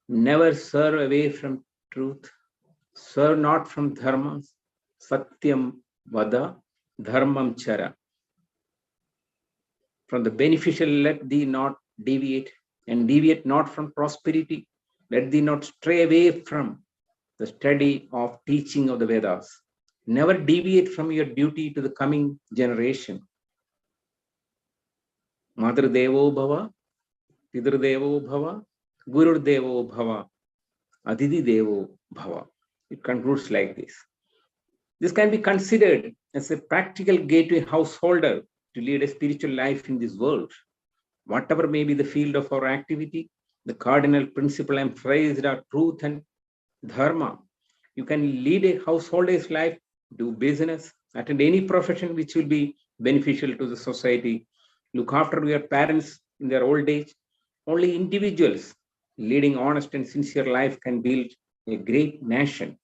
[SPEAKER 6] never serve away from truth, serve not from dharmas, satyam vada, dharmam chara. From the beneficial let thee not deviate, and deviate not from prosperity. Let thee not stray away from the study of teaching of the Vedas. Never deviate from your duty to the coming generation. Mother Devo Bhava, Pidru Devo Bhava, Guru Devo Bhava, Aditi Devo Bhava. It concludes like this. This can be considered as a practical gateway householder to lead a spiritual life in this world. Whatever may be the field of our activity, the cardinal principle emphasized are truth and dharma. You can lead a householder's life, do business, attend any profession which will be beneficial to the society, look after your parents in their old age. Only individuals leading honest and sincere life can build a great nation.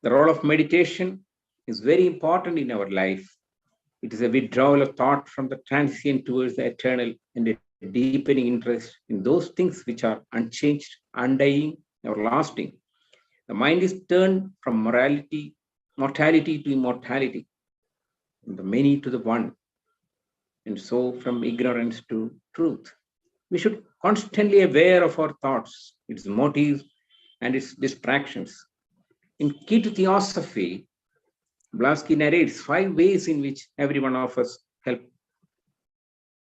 [SPEAKER 6] The role of meditation is very important in our life. It is a withdrawal of thought from the transient towards the eternal, and a deepening interest in those things which are unchanged, undying, everlasting. The mind is turned from mortality to immortality, from the many to the one, and so from ignorance to truth. We should constantly aware of our thoughts, its motives, and its distractions. In Key to Theosophy, Blavatsky narrates 5 ways in which every one of us help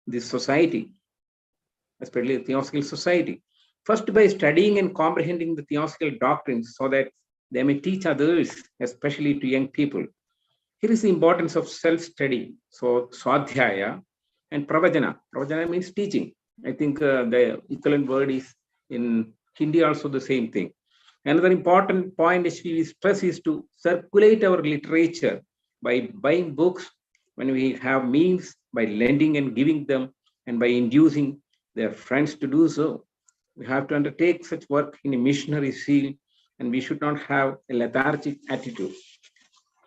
[SPEAKER 6] this society, especially the Theosophical Society. First, by studying and comprehending the Theosophical doctrines so that they may teach others, especially to young people. Here is the importance of self-study. So, Swadhyaya and Pravajana. Pravajana means teaching. I think the equivalent word is in Hindi also the same thing. Another important point which we stress is to circulate our literature by buying books when we have means, by lending and giving them, and by inducing their friends to do so. We have to undertake such work in a missionary field, and we should not have a lethargic attitude.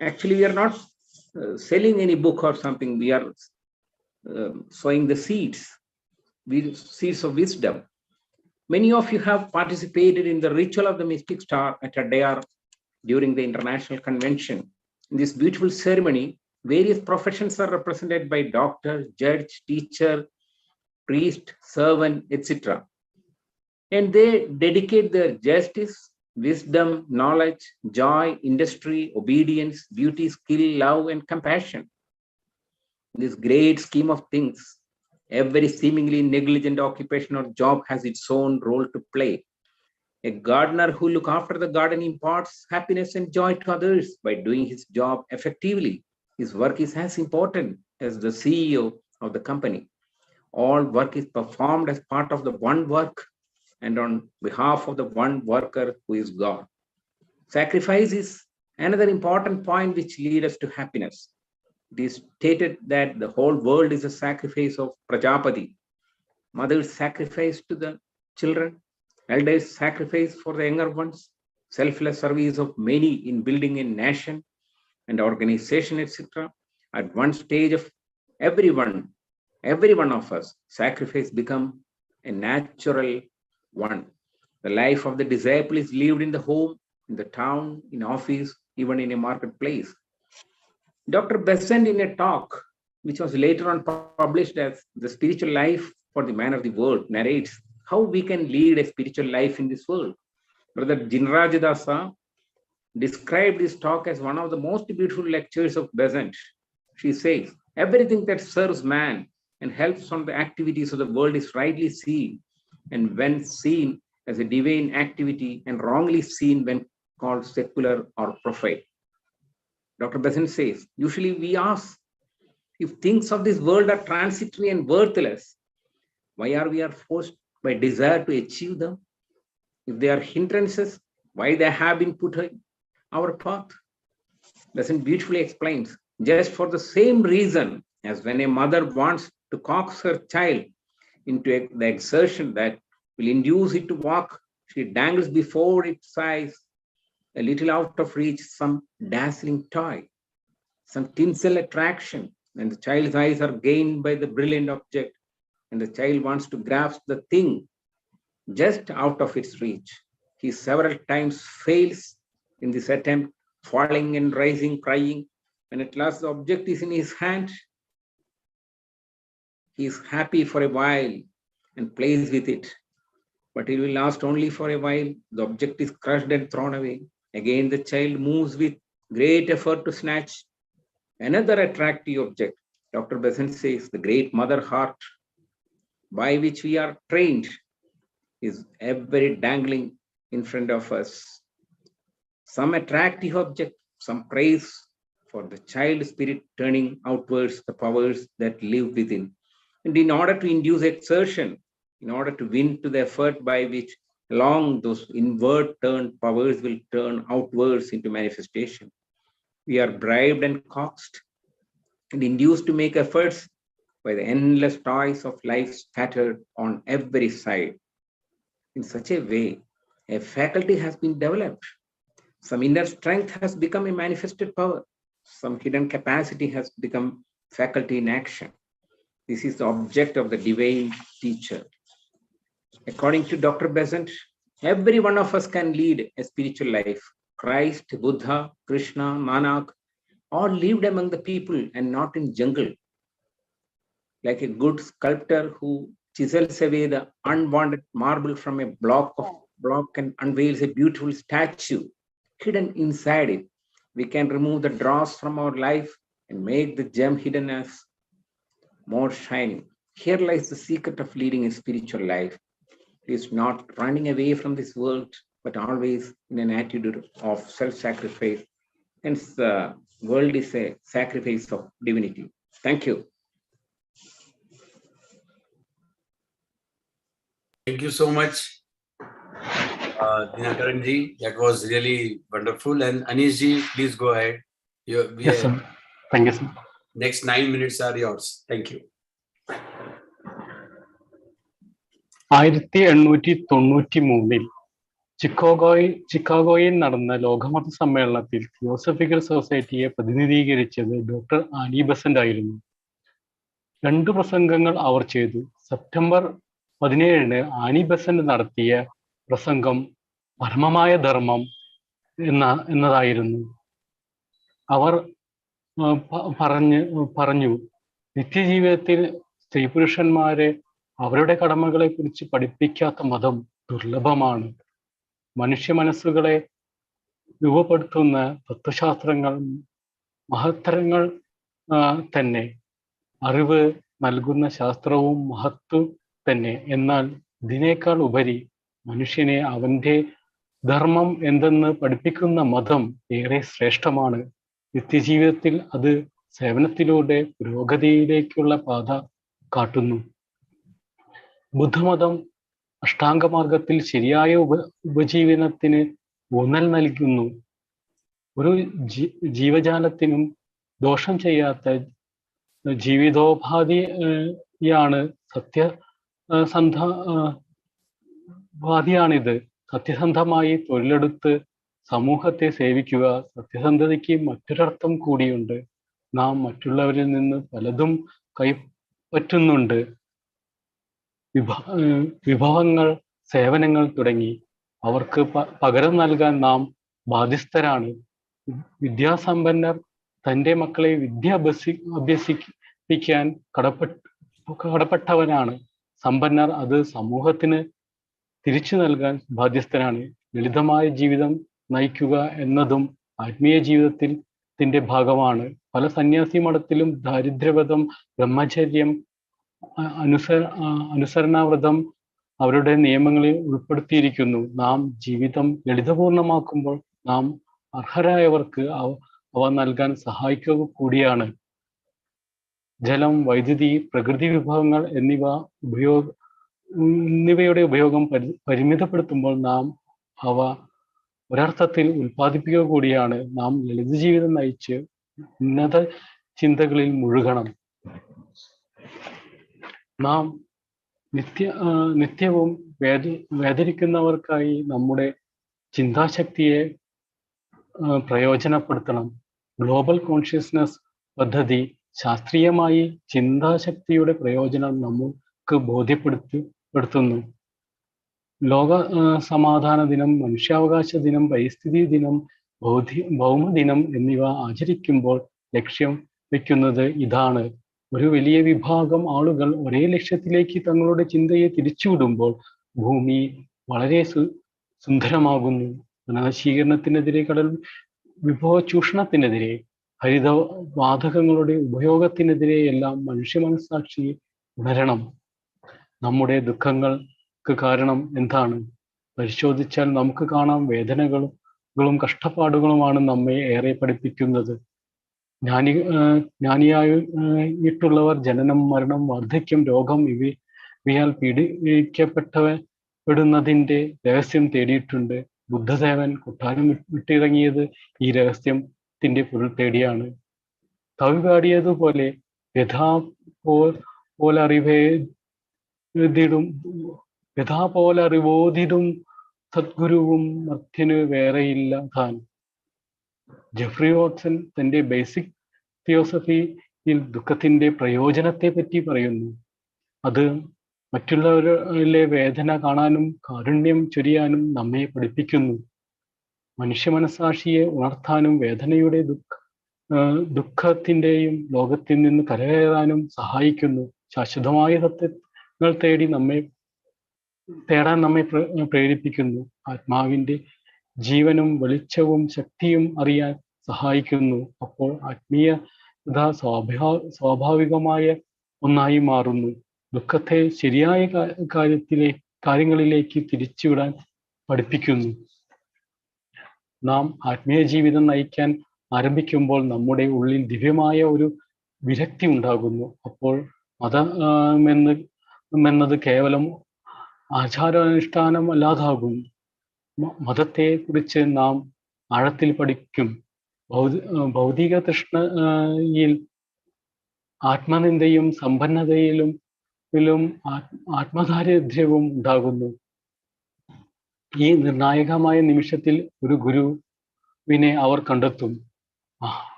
[SPEAKER 6] Actually, we are not selling any book or something. We are sowing the seeds of wisdom. Many of you have participated in the ritual of the mystic star at Adyar during the International Convention. In this beautiful ceremony, various professions are represented by doctor, judge, teacher, priest, servant, etc. And they dedicate their justice, wisdom, knowledge, joy, industry, obedience, beauty, skill, love, and compassion. In this great scheme of things, every seemingly negligent occupation or job has its own role to play. A gardener who looks after the garden imparts happiness and joy to others by doing his job effectively. His work is as important as the CEO of the company. All work is performed as part of the one work and on behalf of the one worker who is God. Sacrifice is another important point which leads us to happiness. It is stated that the whole world is a sacrifice of Prajapati. Mothers sacrifice to the children, elders sacrifice for the younger ones, selfless service of many in building a nation and organization, etc. At one stage of every one of us, sacrifice become a natural one. The life of the disciple is lived in the home, in the town, in office, even in a marketplace. Dr. Besant, in a talk, which was later on published as The Spiritual Life for the Man of the World, narrates how we can lead a spiritual life in this world. Brother Jinrajadasa described this talk as one of the most beautiful lectures of Besant. She says, everything that serves man and helps on the activities of the world is rightly seen, and when seen as a divine activity, and wrongly seen when called secular or profane. Dr. Besant says, usually we ask, if things of this world are transitory and worthless, why are we forced by desire to achieve them? If they are hindrances, why they have been put in our path. Lesson beautifully explains, just for the same reason as when a mother wants to coax her child into the exertion that will induce it to walk, she dangles before its eyes, a little out of reach, some dazzling toy, some tinsel attraction, and the child's eyes are gained by the brilliant object, and the child wants to grasp the thing just out of its reach. He several times fails in this attempt, falling and rising, crying. When at last the object is in his hand, he is happy for a while and plays with it, but it will last only for a while. The object is crushed and thrown away. Again, the child moves with great effort to snatch another attractive object. Dr. Besant says the great mother heart by which we are trained is ever dangling in front of us. Some attractive object, some praise for the child spirit turning outwards the powers that live within. And in order to induce exertion, in order to win to the effort by which along those inward turned powers will turn outwards into manifestation, we are bribed and coaxed and induced to make efforts by the endless toys of life scattered on every side. In such a way, a faculty has been developed. Some inner strength has become a manifested power. Some hidden capacity has become faculty in action. This is the object of the divine teacher. According to Dr. Besant, every one of us can lead a spiritual life. Christ, Buddha, Krishna, Nanak, all lived among the people and not in jungle. Like a good sculptor who chisels away the unwanted marble from a block and unveils a beautiful statue hidden inside it, we can remove the dross from our life and make the gem hidden as more shining. Here lies the secret of leading a spiritual life. It is not running away from this world, but always in an attitude of self-sacrifice. Hence, the world is a sacrifice of divinity. Thank you.
[SPEAKER 1] Thank you so much, Dinakaran ji. That was really wonderful. And Anish ji, please go ahead.
[SPEAKER 4] Yes, sir. Thank you, sir.
[SPEAKER 1] Next 9 minutes are yours. Thank you.
[SPEAKER 4] 1893 ചിക്കാഗോയിൽ നടന്ന ലോകമത സമ്മേളനത്തിൽ theosophical സൊസൈറ്റിയെ പ്രതിനിധീകരിച്ചത് doctor Annie Besant ആയിരുന്നു. 2 പ്രസംഗങ്ങൾ അവർ ചെയ്തു. September 17 Annie Besant നടത്തിയ പ്രസംഗം പരമമായ ധർമ്മം എന്നതായിരുന്നു. അവർ പറഞ്ഞു നിത്യജീവിതത്തിൽ സ്ത്രീ പുരുഷന്മാരെ അവരുടെ കടമകളെ കുറിച്ച് പഠിപ്പിക്കാത്ത മതം ദുർലഭമാണ്. മനുഷ്യ മനസ്സുകളെ രൂപപ്പെടുത്തുന്ന തത്വശാസ്ത്രങ്ങൾ മഹത്തരങ്ങൾ തന്നെ, അറിവ് നൽകുന്ന ശാസ്ത്രവും മഹത്വം തന്നെ. എന്നാൽ ഇതിനേക്കാൾ ഉപരി മനുഷ്യനെ അവന്റെ ധർമ്മം എന്തെന്ന് പഠിപ്പിക്കുന്ന മതം ഏറെ ശ്രേഷ്ഠമാണ്. നിത്യജീവിതത്തിൽ അത് സേവനത്തിലൂടെ പുരോഗതിയിലേക്കുള്ള പാത കാട്ടുന്നു. ബുദ്ധമതം അഷ്ടാംഗമാർഗത്തിൽ ശരിയായ ഉപജീവനത്തിന് ഊന്നൽ നൽകുന്നു. ഒരു ജീവജാലത്തിനും ദോഷം ചെയ്യാത്ത ജീവിതോപാധിയാണ് സത്യസന്ധവാദിയാണിത്. സത്യസന്ധമായി തൊഴിലെടുത്ത് സമൂഹത്തെ സേവിക്കുക. സത്യസന്ധതയ്ക്ക് മറ്റൊരർത്ഥം കൂടിയുണ്ട്. നാം മറ്റുള്ളവരിൽ നിന്ന് പലതും കൈപ്പറ്റുന്നുണ്ട്. വിഭവങ്ങൾ, സേവനങ്ങൾ തുടങ്ങി അവർക്ക് പകരം നൽകാൻ നാം ബാധ്യസ്ഥരാണ്. വിദ്യാസമ്പന്നർ തൻ്റെ മക്കളെ വിദ്യ അഭ്യസിപ്പിക്കാൻ കടപ്പെട്ടവരാണ്. സമ്പന്നർ അത് സമൂഹത്തിന് തിരിച്ചു നൽകാൻ ബാധ്യസ്ഥരാണ്. ലളിതമായ ജീവിതം നയിക്കുക എന്നതും ആത്മീയ ജീവിതത്തിന്റെ ഭാഗമാണ്. പല സന്യാസി മഠത്തിലും ദാരിദ്ര്യവ്രതം, ബ്രഹ്മചര്യം, അനുസരണാവ്രതം അവരുടെ നിയമങ്ങളിൽ ഉൾപ്പെടുത്തിയിരിക്കുന്നു. നാം ജീവിതം ലളിതപൂർണമാക്കുമ്പോൾ നാം അർഹരായവർക്ക് അവ നൽകാൻ സഹായിക്കുക കൂടിയാണ്. ജലം, വൈദ്യുതി, പ്രകൃതി വിഭവങ്ങൾ എന്നിവയുടെ ഉപയോഗം പരിമിതപ്പെടുത്തുമ്പോൾ നാം അവ ഒരർത്ഥത്തിൽ ഉൽപ്പാദിപ്പിക്കുക കൂടിയാണ്. നാം ലളിത ജീവിതം നയിച്ച് ഉന്നത ചിന്തകളിൽ മുഴുകണം. നാം നിത്യവും വേദനിക്കുന്നവർക്കായി നമ്മുടെ ചിന്താശക്തിയെ പ്രയോജനപ്പെടുത്തണം. ഗ്ലോബൽ കോൺഷ്യസ്നസ് പദ്ധതി ശാസ്ത്രീയമായി ചിന്താശക്തിയുടെ പ്രയോജനം നമുക്ക് ബോധ്യപ്പെടുത്തുന്നു. ലോക സമാധാന ദിനം, മനുഷ്യാവകാശ ദിനം, പരിസ്ഥിതി ദിനം, ഭൗമദിനം എന്നിവ ആചരിക്കുമ്പോൾ ലക്ഷ്യം വയ്ക്കുന്നത് ഇതാണ്. ഒരു വലിയ വിഭാഗം ആളുകൾ ഒരേ ലക്ഷ്യത്തിലേക്ക് തങ്ങളുടെ ചിന്തയെ തിരിച്ചുവിടുമ്പോൾ ഭൂമി വളരെ സുന്ദരമാകുന്നു. വനനശീകരണത്തിനെതിരെ, കടൽ വിഭവ ചൂഷണത്തിനെതിരെ, ഹരിതവാതകങ്ങളുടെ ഉപയോഗത്തിനെതിരെ എല്ലാം മനുഷ്യ മനസ്സാക്ഷിയെ ഉണരണം. നമ്മുടെ ദുഃഖങ്ങൾക്ക് കാരണം എന്താണ്? പരിശോധിച്ചാൽ നമുക്ക് കാണാം, വേദനകളും കഷ്ടപ്പാടുകളുമാണ് നമ്മെ ഏറെ പഠിപ്പിക്കുന്നത്. ജ്ഞാനിയായിട്ടുള്ളവർ ജനനം, മരണം, വാർദ്ധക്യം, രോഗം ഇവയാൽ പീഡിക്കപ്പെടുന്നതിൻ്റെ രഹസ്യം തേടിയിട്ടുണ്ട്. ബുദ്ധദേവൻ കൊട്ടാരം വിട്ടിറങ്ങിയത് ഈ രഹസ്യത്തിന്റെ പൊരുൾ തേടിയാണ്. കവി പാടിയതുപോലെ യഥാപോലറിവോതിടും സദ്ഗുരുവും മധ്യന് വേറെയില്ല താൻ. ജെഫ്രി വാട്സൺ തന്റെ ബേസിക് തിയോസഫിയിൽ ദുഃഖത്തിന്റെ പ്രയോജനത്തെ പറ്റി പറയുന്നു. അത് മറ്റുള്ളവരിലെ വേദന കാണാനും കാരുണ്യം ചൊരിയാനും നമ്മെ പഠിപ്പിക്കുന്നു. മനുഷ്യ മനസ്സാക്ഷിയെ ഉണർത്താനും വേദനയുടെ ദുഃഖത്തിന്റെയും ലോകത്തിൽ നിന്ന് കരകയറാനും സഹായിക്കുന്നു. ശാശ്വതമായ സത്യങ്ങൾ തേടാൻ നമ്മെ പ്രേരിപ്പിക്കുന്നു. ആത്മാവിന്റെ ജീവനും വെളിച്ചവും ശക്തിയും അറിയാൻ സഹായിക്കുന്നു. അപ്പോൾ ആത്മീയത സ്വാഭാവികമായ ഒന്നായി മാറുന്നു. ദുഃഖത്തെ ശരിയായ കാര്യങ്ങളിലേക്ക് തിരിച്ചുവിടാൻ പഠിപ്പിക്കുന്നു. നാം ആത്മീയ ജീവിതം നയിക്കാൻ ആരംഭിക്കുമ്പോൾ നമ്മുടെ ഉള്ളിൽ ദിവ്യമായ ഒരു വിരക്തി ഉണ്ടാകുന്നു. അപ്പോൾ മതമെന്നത് കേവലം ആചാരാനുഷ്ഠാനം അല്ലാതാകുന്നു. മതത്തെ കുറിച്ച് നാം ആഴത്തിൽ പഠിക്കും. ഭൗതിക തൃഷ്ണയിൽ ആത്മനിന്ദയും സമ്പന്നതയിലും ആത്മദാരിദ്ര്യവും ഉണ്ടാകുന്നു. ഈ നിർണായകമായ നിമിഷത്തിൽ ഒരു ഗുരുവിനെ അവർ കണ്ടെത്തും.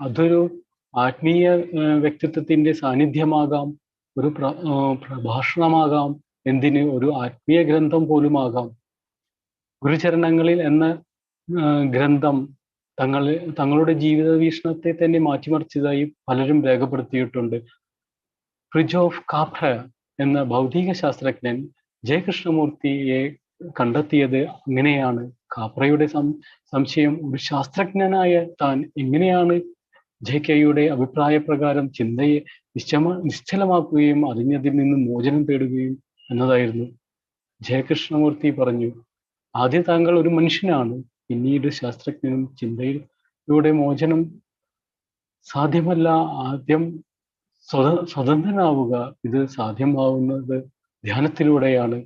[SPEAKER 4] അതൊരു ആത്മീയ വ്യക്തിത്വത്തിന്റെ സാന്നിധ്യമാകാം, ഒരു പ്രഭാഷണമാകാം, എന്തിന് ഒരു ആത്മീയ ഗ്രന്ഥം പോലുമാകാം. ഗുരുചരണങ്ങളിൽ എന്ന ഗ്രന്ഥം തങ്ങളുടെ ജീവിത വീക്ഷണത്തെ തന്നെ മാറ്റിമറിച്ചതായി പലരും രേഖപ്പെടുത്തിയിട്ടുണ്ട്. ഫ്രിജോഫ് കാപ്ര എന്ന ഭൗതിക ശാസ്ത്രജ്ഞൻ ജയകൃഷ്ണമൂർത്തിയെ കണ്ടെത്തിയത് അങ്ങനെയാണ്. കാപ്രയുടെ സംശയം, ഒരു ശാസ്ത്രജ്ഞനായ താൻ എങ്ങനെയാണ് ജെ.കെയുടെ അഭിപ്രായപ്രകാരം ചിന്തയെ നിശ്ചലമാക്കുകയും അറിഞ്ഞതിൽ നിന്ന് മോചനം തേടുകയും എന്നതായിരുന്നു. ജയകൃഷ്ണമൂർത്തി പറഞ്ഞു, ആദ്യം താങ്കൾ ഒരു മനുഷ്യനാണ്, പിന്നീട് ശാസ്ത്രജ്ഞനും. ചിന്തയിലൂടെ മോചനം സാധ്യമല്ല, ആദ്യം സ്വതന്ത്രനാവുക. ഇത് സാധ്യമാവുന്നത് ധ്യാനത്തിലൂടെയാണ്.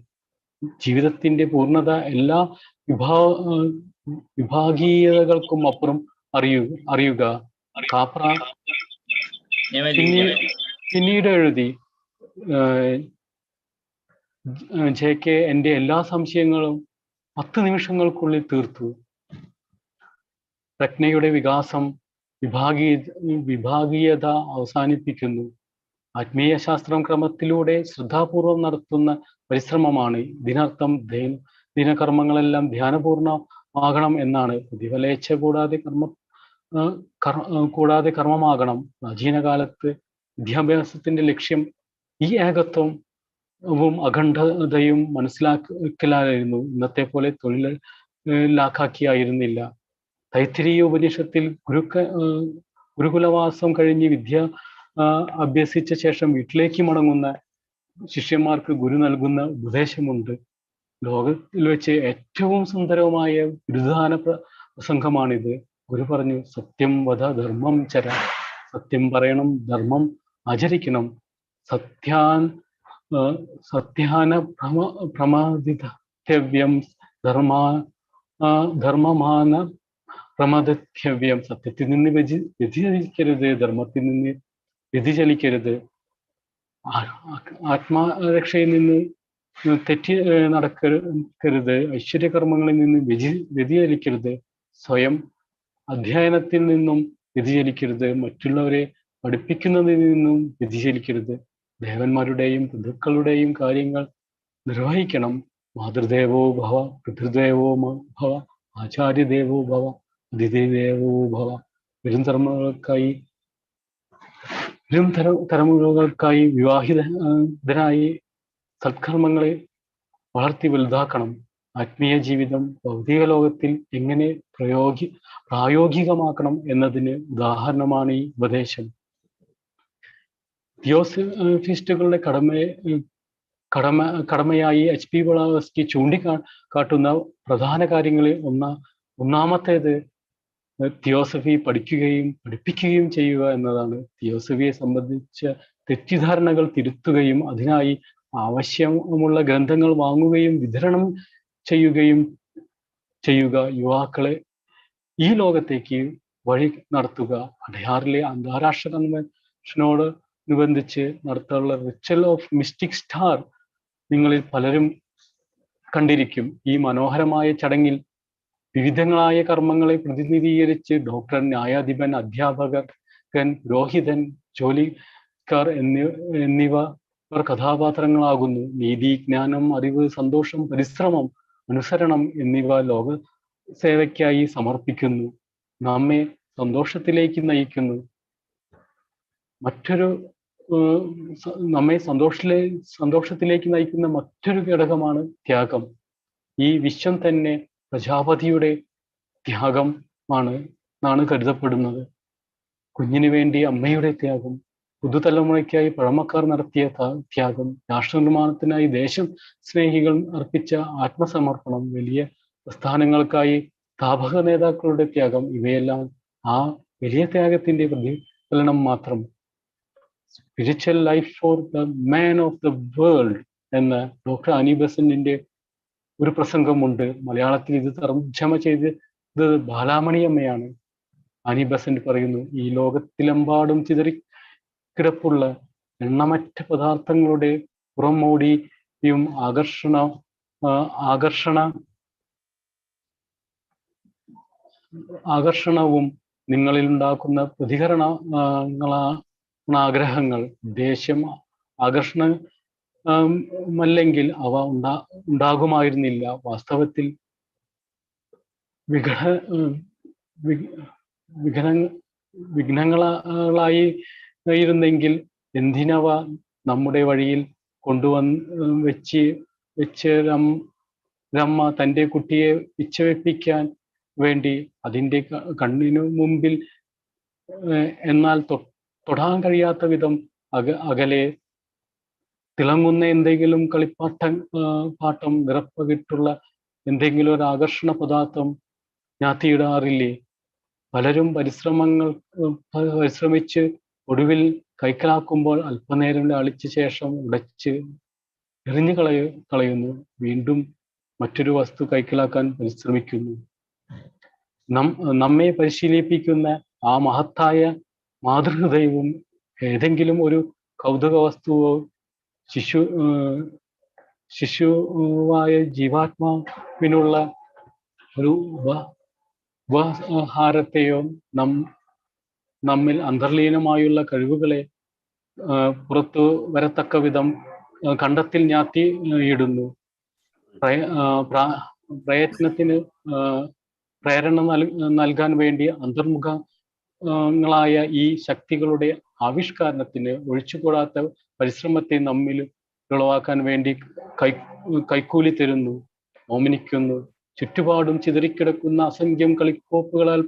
[SPEAKER 4] ജീവിതത്തിന്റെ പൂർണ്ണത എല്ലാ വിഭാഗീയതകൾക്കും അപ്പുറം അറിയുക. കാപ്ര പിന്നീട് എഴുതി, ജെ.കെ എൻ്റെ എല്ലാ സംശയങ്ങളും 10 നിമിഷങ്ങൾക്കുള്ളിൽ തീർത്തു. പ്രജ്ഞയുടെ വികാസം വിഭാഗീയത അവസാനിപ്പിക്കുന്നു. ആത്മീയ ശാസ്ത്രം ക്രമത്തിലൂടെ ശ്രദ്ധാപൂർവം നടത്തുന്ന പരിശ്രമമാണ്. ഇതിനർത്ഥം ദിനകർമ്മങ്ങളെല്ലാം ധ്യാനപൂർണ്ണമാകണം എന്നാണ്. പ്രതിഫലേച്ഛ കൂടാതെ കർമ്മമാകണം. പ്രാചീന കാലത്ത് വിദ്യാഭ്യാസത്തിന്റെ ലക്ഷ്യം ഈ ഏകത്വവും അഖണ്ഡതയും മനസ്സിലാക്കലായിരുന്നു. ഇന്നത്തെ പോലെ തൊഴിലാക്കാക്കിയായിരുന്നില്ല. തൈത്തിരീയ ഉപനിഷത്തിൽ ഗുരുകുലവാസം കഴിഞ്ഞ് വിദ്യ അഭ്യസിച്ച ശേഷം വീട്ടിലേക്ക് മടങ്ങുന്ന ശിഷ്യന്മാർക്ക് ഗുരു നൽകുന്ന ഉപദേശമുണ്ട്. ലോകത്തിൽ വെച്ച് ഏറ്റവും സുന്ദരമായ ഗുരുദാന പ്രസംഗമാണിത്. ഗുരു പറഞ്ഞു, സത്യം വധ ധർമ്മം ചര. സത്യം പറയണം, ധർമ്മം ആചരിക്കണം. സത്യാന പ്രമാദിതവ്യം ധർമ്മ ധർമ്മമാന പ്രമദത്യവ്യം, സത്യത്തിൽ നിന്ന് വ്യതിചലിക്കരുത്, ധർമ്മത്തിൽ നിന്ന് വ്യതിചലിക്കരുത്, ആത്മരക്ഷയിൽ നിന്ന് തെറ്റി നടക്കരുത്, ഐശ്വര്യകർമ്മങ്ങളിൽ നിന്ന് വ്യതിചലിക്കരുത്, സ്വയം അധ്യയനത്തിൽ നിന്നും വ്യതിചലിക്കരുത്, മറ്റുള്ളവരെ പഠിപ്പിക്കുന്നതിൽ നിന്നും വ്യതിചലിക്കരുത്, ദേവന്മാരുടെയും പിതൃക്കളുടെയും കാര്യങ്ങൾ നിർവഹിക്കണം. മാതൃദേവോ ഭവ, പിതൃദേവോ ഭവ, ആചാര്യദേവോ ഭവ, അതിഥിദേവോ ഭവ. വരും തലമുറകൾക്കായി വിവാഹിതനായി സത്കർമ്മങ്ങളെ വളർത്തി വലുതാക്കണം. ആത്മീയ ജീവിതം ഭൗതിക ലോകത്തിൽ എങ്ങനെ പ്രായോഗികമാക്കണം എന്നതിന് ഉദാഹരണമാണ് ഈ ഉപദേശം. തിയോസഫിസ്റ്റുകളുടെ കടമയായി HP ബ്ലാവസ്കി ചൂണ്ടിക്കാട്ടുന്ന പ്രധാന കാര്യങ്ങളിൽ ഒന്നാമത്തേത് തിയോസഫി പഠിക്കുകയും പഠിപ്പിക്കുകയും ചെയ്യുക എന്നതാണ്. തിയോസഫിയെ സംബന്ധിച്ച തെറ്റിദ്ധാരണകൾ തിരുത്തുകയും അതിനായി ആവശ്യമുള്ള ഗ്രന്ഥങ്ങൾ വാങ്ങുകയും വിതരണം ചെയ്യുക, യുവാക്കളെ ഈ ലോകത്തേക്ക് വഴി നടത്തുക. അടയാറിലെ അന്താരാഷ്ട്ര കൺവെൻഷനോടനുബന്ധിച്ച് നടത്താനുള്ള റിച്വൽ ഓഫ് മിസ്റ്റിക് സ്റ്റാർ നിങ്ങളിൽ പലരും കണ്ടിരിക്കും. ഈ മനോഹരമായ ചടങ്ങിൽ വിവിധങ്ങളായ കർമ്മങ്ങളെ പ്രതിനിധീകരിച്ച് ഡോക്ടർ, ന്യായാധിപൻ, അധ്യാപകൻ, പുരോഹിതൻ, ജോലിക്കാർ എന്നിവർ കഥാപാത്രങ്ങളാകുന്നു. നീതി, ജ്ഞാനം, അറിവ്, സന്തോഷം, പരിശ്രമം, അനുസരണം എന്നിവ ലോക സേവയ്ക്കായി സമർപ്പിക്കുന്നു, നമ്മെ സന്തോഷത്തിലേക്ക് നയിക്കുന്നു. നമ്മെ സന്തോഷത്തിലേക്ക് നയിക്കുന്ന മറ്റൊരു ഘടകമാണ് ത്യാഗം. ഈ വിശ്വം തന്നെ പ്രജാപതിയുടെ ത്യാഗമാണ് കരുതപ്പെടുന്നത്. കുഞ്ഞിനു വേണ്ടി അമ്മയുടെ ത്യാഗം, പുതുതലമുറയ്ക്കായി പഴമക്കാർ നടത്തിയ ത്യാഗം, രാഷ്ട്രനിർമ്മാണത്തിനായി ദേശം സ്നേഹികൾ അർപ്പിച്ച ആത്മസമർപ്പണം, വലിയ പ്രസ്ഥാനങ്ങൾക്കായി സ്ഥാപക നേതാക്കളുടെ ത്യാഗം, ഇവയെല്ലാം ആ വലിയ ത്യാഗത്തിന്റെ പ്രതിഫലനം മാത്രം. Spiritual life for the man of the world എന്ന ഡോക്ടർ ആനി ബസന്റിന്റെ ഒരു പ്രസംഗമുണ്ട്. മലയാളത്തിൽ ഇത് തർജ്ജമ ചെയ്തത് ബാലാമണിയമ്മയാണ്. ആനി ബസന്റ് പറയുന്നു, ഈ ലോകത്തിലെമ്പാടും ചിതറിക്കിടപ്പുള്ള എണ്ണമറ്റ പദാർത്ഥങ്ങളുടെ പുറംമോടിയും ആകർഷണവും നിങ്ങളിൽ ഉണ്ടാക്കുന്ന പ്രതികരണങ്ങളാഗ്രഹങ്ങൾ. ദേശം ആകർഷണമല്ലെങ്കിൽ അവ ഉണ്ടാകുമായിരുന്നില്ല. വാസ്തവത്തിൽ വിഘ്നങ്ങളായിരുന്നെങ്കിൽ എന്തിനവ നമ്മുടെ വഴിയിൽ വെച്ച് രമ്മ തൻ്റെ കുട്ടിയെ പിച്ചവെപ്പിക്കാൻ വേണ്ടി അതിൻ്റെ കണ്ണിനു മുമ്പിൽ എന്നാൽ തൊടാൻ കഴിയാത്ത വിധം അകലെ തിളങ്ങുന്ന എന്തെങ്കിലും പാട്ടം നിറപ്പകിട്ടുള്ള എന്തെങ്കിലും ഒരു ആകർഷണ പദാർത്ഥം ഞാത്തിയിടാറില്ലേ? പലരും പരിശ്രമിച്ച് ഒടുവിൽ കൈക്കലാക്കുമ്പോൾ അല്പനേരം ലാളിച്ച ശേഷം ഉടച്ച് എറിഞ്ഞു കളയുന്നു. വീണ്ടും മറ്റൊരു വസ്തു കൈക്കലാക്കാൻ പരിശ്രമിക്കുന്നു. നമ്മെ പരിശീലിപ്പിക്കുന്ന ആ മഹത്തായ മാതൃഹൃദയവും ഏതെങ്കിലും ഒരു കൗതുക വസ്തുവോ ശിശുവായ ജീവാത്മാവിനുള്ള ഒരു ഉപഹാരത്തെയോ നമ്മിൽ അന്തർലീനമായുള്ള കഴിവുകളെ പുറത്തു വരത്തക്ക വിധം കണ്ടത്തിൽ ഞാത്തി ഇടുന്നു. പ്രയത്നത്തിന് പ്രേരണ നൽകാൻ വേണ്ടി അന്തർമുഖങ്ങളായ ഈ ശക്തികളുടെ ആവിഷ്കാരത്തിന് ഒഴിച്ചുകൂടാത്ത പരിശ്രമത്തെ നമ്മിൽ ഉളവാക്കാൻ വേണ്ടി കൈക്കൂലി തരുന്നു, ഓമനിക്കുന്നു. ചുറ്റുപാടും ചിതറിക്കിടക്കുന്ന അസംഖ്യം കളിക്കോപ്പുകളാൽ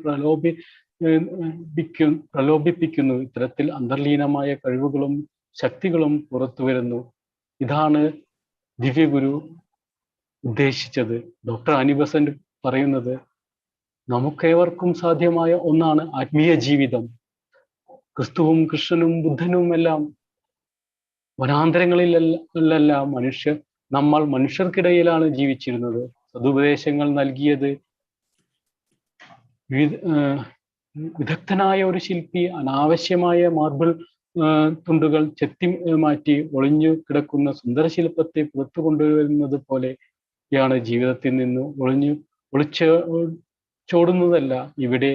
[SPEAKER 4] പ്രലോഭിപ്പിക്കുന്നു. ഇത്തരത്തിൽ അന്തർലീനമായ കഴിവുകളും ശക്തികളും പുറത്തു വരുന്നു. ഇതാണ് ദിവ്യഗുരു ഉദ്ദേശിച്ചത്. ഡോക്ടർ ആനി ബസന്റ് പറയുന്നത്, നമുക്കേവർക്കും സാധ്യമായ ഒന്നാണ് ആത്മീയ ജീവിതം. ക്രിസ്തുവും കൃഷ്ണനും ബുദ്ധനും എല്ലാം വനാന്തരങ്ങളിലല്ല നമ്മൾ മനുഷ്യർക്കിടയിലാണ് ജീവിച്ചിരുന്നത്. സതുപദേശങ്ങൾ നൽകിയത് വിദഗ്ധനായ ഒരു ശില്പി അനാവശ്യമായ മാർബിൾ തുണ്ടുകൾ ചെത്തി മാറ്റി ഒളിഞ്ഞു കിടക്കുന്ന സുന്ദര ശില്പത്തെ പുറത്തു കൊണ്ടുവരുന്നത് പോലെയാണ് ജീവിതത്തിൽ നിന്ന് ഒളിച്ചോടുന്നതല്ല ഇവിടെ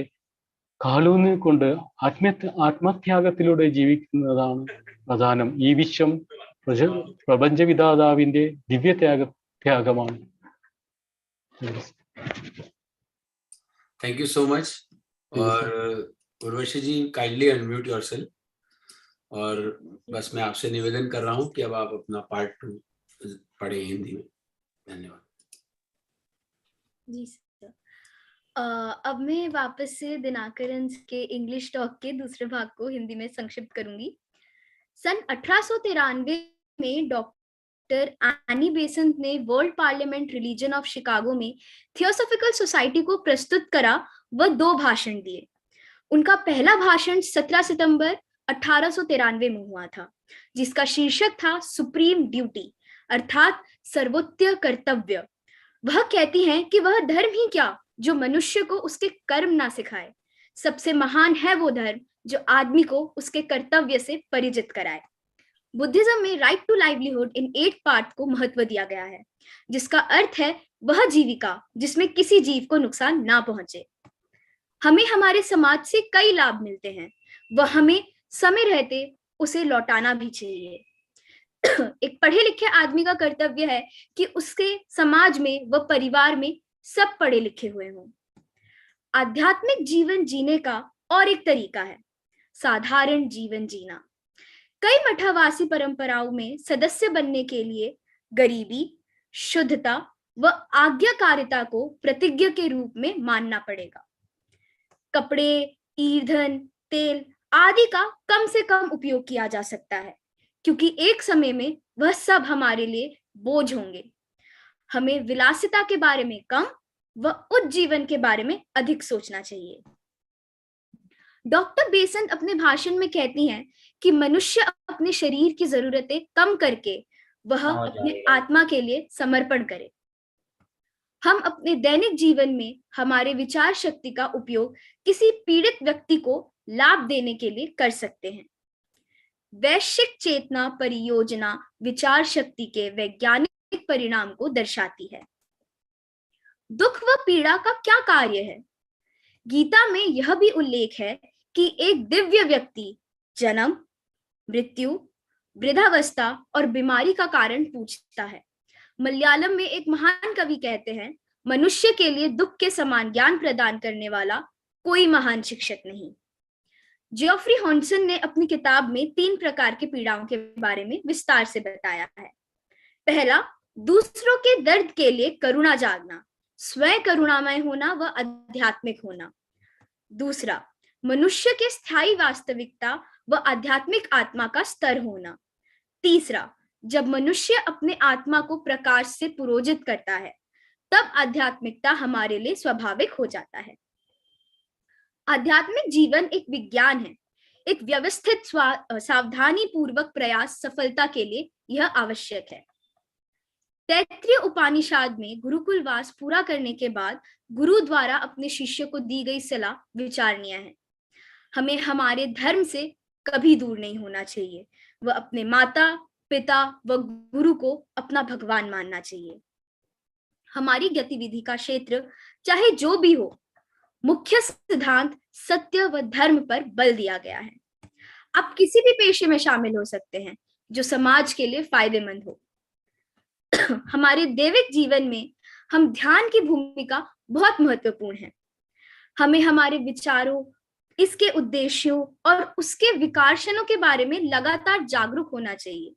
[SPEAKER 4] കാലൂന്നി കൊണ്ട് ആത്മത്യാഗത്തിലൂടെ ജീവിക്കുന്നതാണ് പ്രധാനം. ഈ വിശ്വം പ്രപഞ്ചവിധാതാവിന്റെ ദിവ്യ ത്യാഗമാണ്.
[SPEAKER 1] Thank you so much. और Urvashi ji kindly unmute yourself. और बस मैं आपसे निवेदन कर रहा हूँ कि अब आप अपना पार्ट 2 पढ़े हिंदी में. धन्यवाद.
[SPEAKER 7] जी सर. अब मैं वापस से दिनाकरन के इंग्लिश टॉक के दूसरे भाग को हिंदी में संक्षिप्त करूंगी. सन 1893 में डॉक्टर एनी बेसेंट ने world parliament religion of Chicago में थियोसॉफिकल सोसाइटी को प्रस्तुत करा व 2 भाषण दिए. उनका पहला भाषण 17 सितंबर 1893 में हुआ था, जिसका शीर्षक था सुप्रीम ड्यूटी, अर्थात सर्वोच्च कर्तव्य. वह कहती हैं कि वह धर्म ही क्या जो मनुष्य को उसके कर्म ना सिखाए. सबसे महान है वो धर्म जो आदमी को उसके कर्तव्य से परिचित कराए. बुद्धिज्म में right to livelihood in 8 part को महत्व दिया गया है, जिसका अर्थ है वह जीविका जिसमें किसी जीव को नुकसान ना पहुंचे. हमें हमारे समाज से कई लाभ मिलते हैं, वह हमें समय रहते उसे लौटाना भी चाहिए. एक पढ़े लिखे आदमी का कर्तव्य है कि उसके समाज में व परिवार में सब पढ़े लिखे हुए हों. आध्यात्मिक जीवन जीने का और एक तरीका है साधारण जीवन जीना. कई मठावासी परंपराओं में सदस्य बनने के लिए गरीबी, शुद्धता व आज्ञाकारिता को प्रतिज्ञा के रूप में मानना पड़ेगा. कपड़े, ईंधन, तेल आदि का कम से कम उपयोग किया जा सकता है, क्योंकि एक समय में वह सब हमारे लिए बोझ होंगे. हमें विलासिता के बारे में कम व उच्च जीवन के बारे में अधिक सोचना चाहिए. डॉक्टर बेसेंट अपने भाषण में कहती हैं कि मनुष्य अपने शरीर की जरूरतें कम करके वह अपने आत्मा के लिए समर्पण करे. हम अपने दैनिक जीवन में हमारे विचार शक्ति का उपयोग किसी पीड़ित व्यक्ति को लाभ देने के लिए कर सकते हैं. वैश्विक चेतना परियोजना विचार शक्ति के वैज्ञानिक परिणाम को दर्शाती है. दुख व पीड़ा का क्या कार्य है? गीता में यह भी उल्लेख है कि एक दिव्य व्यक्ति जन्म, मृत्यु, वृद्धावस्था और बीमारी का कारण पूछता है. मलयालम में एक महान कवि कहते हैं, मनुष्य के लिए दुख के समान ज्ञान प्रदान करने वाला कोई महान शिक्षक नहीं. जियोफ्री हॉन्सन ने अपनी किताब में 3 प्रकार की पीड़ाओं के बारे में विस्तार से बताया है. पहला, दूसरों के दर्द के लिए करुणा जागना, स्वयं करुणामय होना व आध्यात्मिक होना. दूसरा, मनुष्य के स्थायी वास्तविकता व आध्यात्मिक आत्मा का स्तर होना. तीसरा, जब मनुष्य अपने आत्मा को प्रकाश से पुरोजित करता है, तब आध्यात्मिकता हमारे लिए स्वाभाविक हो जाता है. आध्यात्मिक जीवन एक विज्ञान है. एक व्यवस्थित सावधानी पूर्वक प्रयास सफलता के लिए यह आवश्यक है. तैत्तिरीय उपनिषद में गुरुकुलवास पूरा करने के बाद गुरु द्वारा अपने शिष्य को दी गई सलाह विचारणीय है. हमें हमारे धर्म से कभी दूर नहीं होना चाहिए. वह अपने माता, पिता व गुरु को अपना भगवान मानना चाहिए. हमारी गतिविधि का क्षेत्र चाहे जो भी हो, मुख्य सिद्धांत सत्य व धर्म पर बल दिया गया है. आप किसी भी पेशे में शामिल हो सकते हैं जो समाज के लिए फायदेमंद हो. हमारे दैविक जीवन में हम ध्यान की भूमिका बहुत महत्वपूर्ण है. हमें हमारे विचारों, इसके उद्देश्यों और उसके विकर्षणों के बारे में लगातार जागरूक होना चाहिए.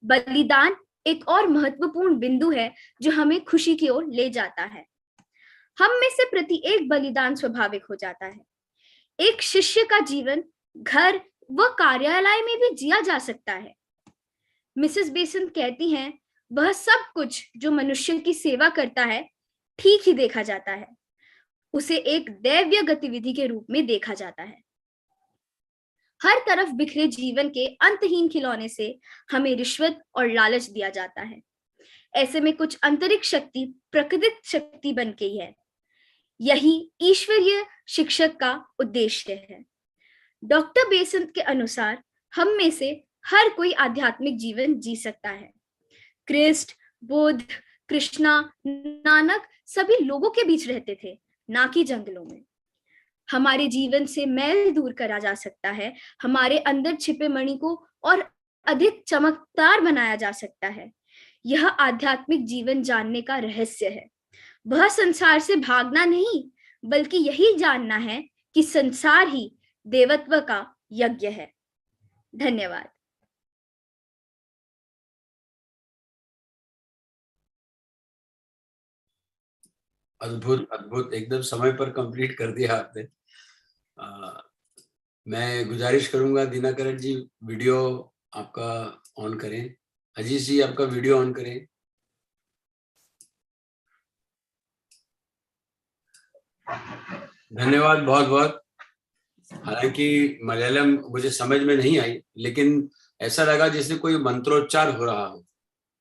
[SPEAKER 7] बलिदान एक और महत्वपूर्ण बिंदु है जो हमें खुशी की ओर ले जाता है. हम में से प्रत्येक बलिदान स्वाभाविक हो जाता है. एक शिष्य का जीवन घर व कार्यालय में भी जिया जा सकता है. मिसेस बेसेंट कहती हैं, वह सब कुछ जो मनुष्य की सेवा करता है ठीक ही देखा जाता है. उसे एक दैवीय गतिविधि के रूप में देखा जाता है. हर तरफ बिखरे जीवन के अंतहीन खिलौने से हमें रिश्वत और लालच दिया जाता है. ऐसे में कुछ आंतरिक शक्ति प्राकृतिक शक्ति बन गई है. यही ईश्वरीय शिक्षक का उद्देश्य है। डॉक्टर बेसंत के अनुसार हम में से हर कोई आध्यात्मिक जीवन जी सकता है। क्रिस्ट, बुद्ध, कृष्णा, नानक सभी लोगों के बीच रहते थे, ना कि जंगलों में। हमारे जीवन से मैल दूर करा जा सकता है, हमारे अंदर छिपे मणि को और अधिक चमकदार बनाया जा सकता है। यह आध्यात्मिक जीवन जानने का रहस्य है। वह संसार से भागना नहीं, बल्कि यही जानना है कि संसार ही देवत्व का यज्ञ है। धन्यवाद।
[SPEAKER 1] अद्भुत अद्भुत, एकदम समय पर कंप्लीट कर दिया आपने। मैं गुजारिश करूंगा दिनाकरण जी, वीडियो आपका ऑन करें। अजीत जी, आपका वीडियो ऑन करें। धन्यवाद बहुत बहुत। हालांकि मलयालम मुझे समझ में नहीं आई, लेकिन ऐसा लगा जैसे कोई मंत्रोच्चार हो रहा हो।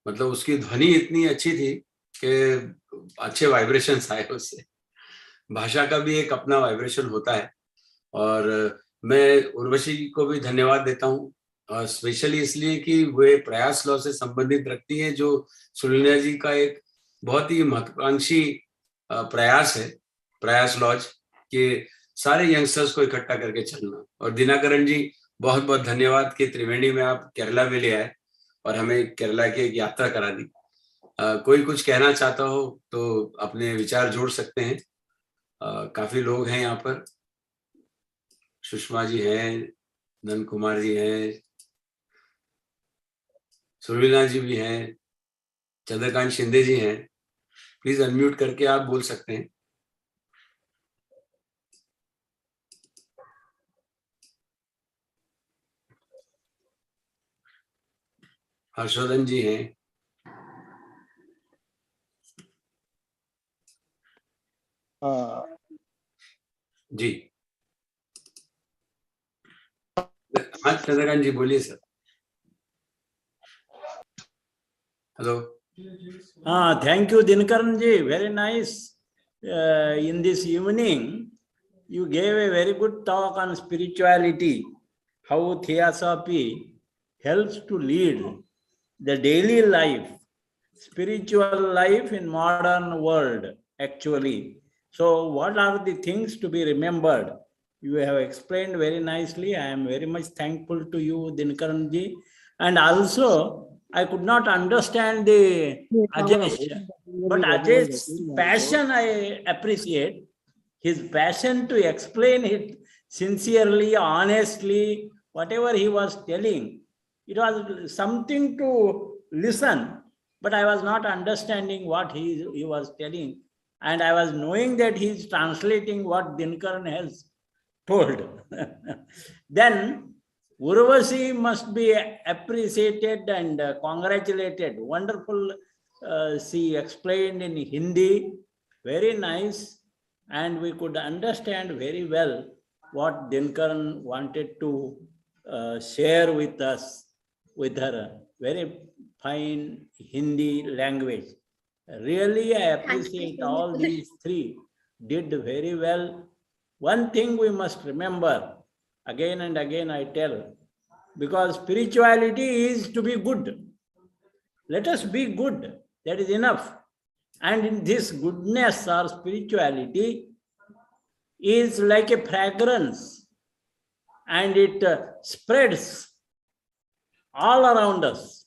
[SPEAKER 1] मतलब उसकी ध्वनि इतनी अच्छी थी कि अच्छे वाइब्रेशंस आए उससे। भाषा का भी एक अपना वाइब्रेशन होता है। और मैं उर्वशी को भी धन्यवाद देता हूँ, और स्पेशली इसलिए कि वे प्रयास लॉ से संबंधित रखती हैं, जो सुलीना जी का एक बहुत ही महत्वाकांक्षी प्रयास है, प्रयास लॉज के सारे यंगस्टर्स को इकट्ठा करके चलना। और दिनाकरण जी, बहुत बहुत धन्यवाद कि त्रिवेणी में आप केरला में ले आए और हमें केरला की एक यात्रा करा दी। कोई कुछ कहना चाहता हो तो अपने विचार जोड़ सकते हैं। काफी लोग हैं यहाँ पर। सुषमा जी हैं, नंद कुमार जी हैं, सुरवीना जी भी हैं, चंद्रकांत शिंदे जी हैं। प्लीज अनम्यूट करके आप बोल सकते हैं। हर्षवर्धन जी हैं। जी हाँ, चंद्रकांत जी बोलिए sir. Hello.
[SPEAKER 8] Thank you, Dinkaran ji. Very nice. In this evening, you gave a very good talk on spirituality, how theosophy helps to lead the daily life, spiritual life in modern world, actually. So what are the things to be remembered? You have explained very nicely. I am very much thankful to you, Dinkaran ji. And also, I could not understand the Ajesh, but Ajesh's passion I appreciate. His passion to explain it sincerely, honestly, whatever he was telling, it was something to listen, but I was not understanding what he was telling. And I was knowing that he is translating what Dinkaran has told. Then Urvasi must be appreciated and congratulated. Wonderful. She explained in Hindi, very nice, and we could understand very well what Dinkaran wanted to share with us with her very fine Hindi language. Really, I appreciate all these three did very well. One thing we must remember, again and again I tell, because spirituality is to be good. Let us be good, that is enough. And in this goodness or spirituality is like a fragrance, and it spreads all around us.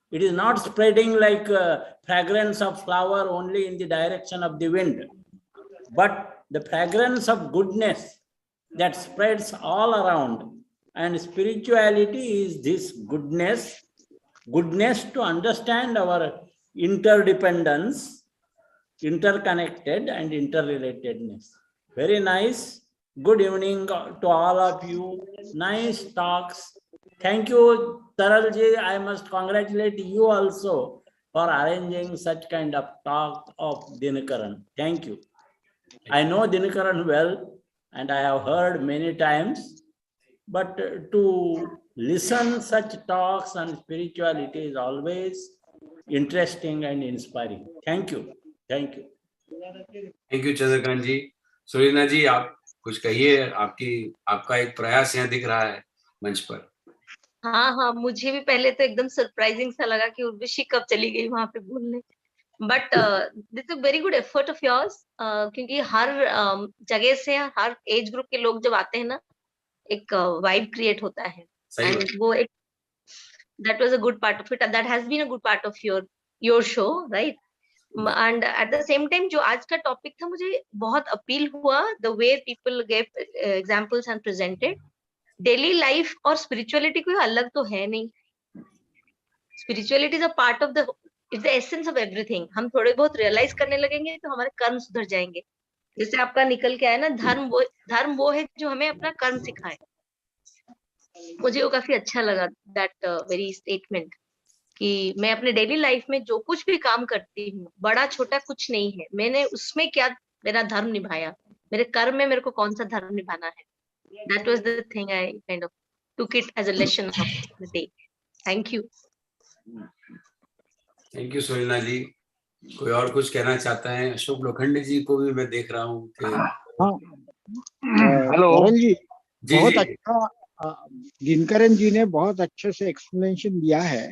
[SPEAKER 8] It is not spreading like fragrance of flower only in the direction of the wind, but the fragrance of goodness that spreads all around. And spirituality is this goodness to understand our interdependence, interconnected and interrelatedness. Very nice. Good evening to all of you. Nice talks. Thank you, Taralji. I must congratulate you also for arranging such kind of talk of Dinakaran. Thank you. I know Dinakaran well, and I have heard many times, but to listen such talks on spirituality is always interesting and inspiring. Thank you. Thank you.
[SPEAKER 1] Thank you Chandrakant ji. Surina ji, आप कुछ कहिए, आपका एक प्रयास यहाँ दिख रहा है मंच पर।
[SPEAKER 9] हाँ हाँ, मुझे भी पहले तो एकदम सरप्राइजिंग सा लगा कि उर्वशी कब चली गई वहां पे बोलने, but this a very good effort of yours, क्योंकि हर जगह से हर एज ग्रुप के लोग जब आते हैं ना, एक वाइब क्रिएट होता है, एंड वो एक that was a good part of it, and that has been a good part of your show, right? And at the same time, जो आज का टॉपिक था, मुझे बहुत अपील हुआ, the way people gave examples and presented. Daily life और spirituality कोई अलग तो है नहीं, spirituality is a part of the, it's the essence of everything. हम थोड़े बहुत रियलाइज करने लगेंगे तो हमारे कर्म सुधर जाएंगे। जैसे आपका निकल के आया ना, धर्म वो है जो हमें अपना कर्म सिखाए। मुझे वो काफी अच्छा लगा दैट वेरी स्टेटमेंट, कि मैं अपने डेली लाइफ में जो कुछ भी काम करती हूँ, बड़ा छोटा कुछ नहीं है, मैंने उसमें क्या मेरा धर्म निभाया, मेरे कर्म में मेरे को कौन सा धर्म निभाना है। That was the thing I kind of took it as a lesson of the day. Thank you.
[SPEAKER 1] Thank you Surina ji. कोई और कुछ कहना चाहता है? अशोक लोखंडे जी को भी मैं देख रहा हूँ कि
[SPEAKER 10] हेलो जी,
[SPEAKER 1] जी
[SPEAKER 10] बहुत
[SPEAKER 1] जी।
[SPEAKER 10] अच्छा दिनकरन जी ने बहुत अच्छे से एक्सप्लेनेशन दिया है।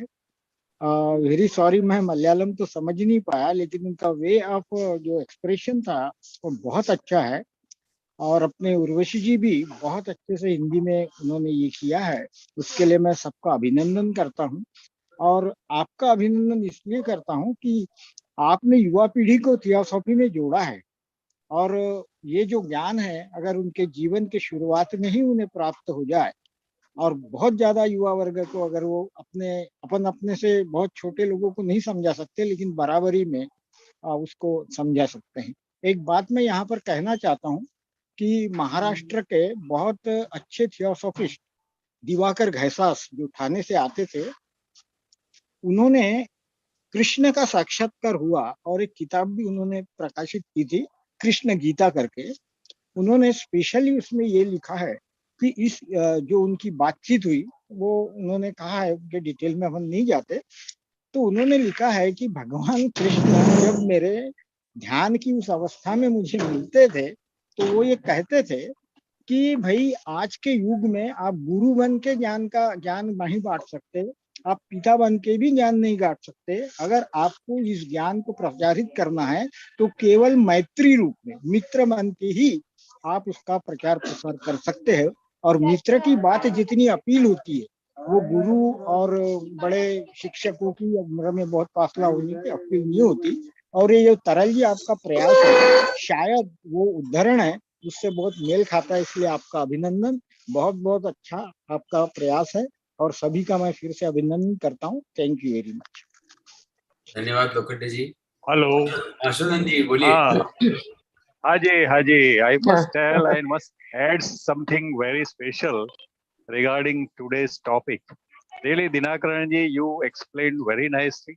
[SPEAKER 10] वेरी सॉरी, मैं मलयालम तो समझ नहीं पाया, लेकिन उनका वे ऑफ जो एक्सप्रेशन था वो बहुत अच्छा है। और अपने उर्वशी जी भी बहुत अच्छे से हिंदी में उन्होंने ये किया है, उसके लिए मैं सबका अभिनंदन करता हूँ। और आपका अभिनंदन इसलिए करता हूँ कि आपने युवा पीढ़ी को थियोसॉफी में जोड़ा है, और ये जो ज्ञान है अगर उनके जीवन के शुरुआत में ही उन्हें प्राप्त हो जाए, और बहुत ज्यादा युवा वर्ग को अगर वो अपने से बहुत छोटे लोगों को नहीं समझा सकते, लेकिन बराबरी में उसको समझा सकते हैं। एक बात मैं यहाँ पर कहना चाहता हूँ कि महाराष्ट्र के बहुत अच्छे थियोसॉफिस्ट दिवाकर घैसास जो ठाणे से आते थे, उन्होंने कृष्ण का साक्षात्कार हुआ और एक किताब भी उन्होंने प्रकाशित की थी, कृष्ण गीता करके। उन्होंने स्पेशली उसमें ये लिखा है कि इस जो उनकी बातचीत हुई वो उन्होंने कहा है कि डिटेल में हम नहीं जाते, तो उन्होंने लिखा है कि भगवान कृष्ण जब मेरे ध्यान की उस अवस्था में मुझे मिलते थे तो वो ये कहते थे कि भाई आज के युग में आप गुरु बन के ज्ञान नहीं बांट सकते, आप पिता बन के भी ज्ञान नहीं बांट सकते। अगर आपको इस ज्ञान को प्रचारित करना है तो केवल मैत्री रूप में मित्र बन के ही आप उसका प्रचार प्रसार कर सकते हैं। और मित्र की बात जितनी अपील होती है वो गुरु और बड़े शिक्षकों की उम्र में बहुत फासला होने की अपील नहीं होती। और ये जो तरल जी आपका प्रयास है, शायद वो उदाहरण है उससे बहुत मेल खाता है, इसलिए आपका अभिनंदन। बहुत बहुत अच्छा आपका प्रयास है और सभी का मैं फिर से अभिनंदन करता हूँ। Thank you very much.
[SPEAKER 1] धन्यवाद लोखंडे जी।
[SPEAKER 11] हेलो
[SPEAKER 1] आशुनंद जी बोलिए।
[SPEAKER 11] Haji, I must tell, I must add something very special regarding today's topic. Really, Dinakaran ji, you explained very nicely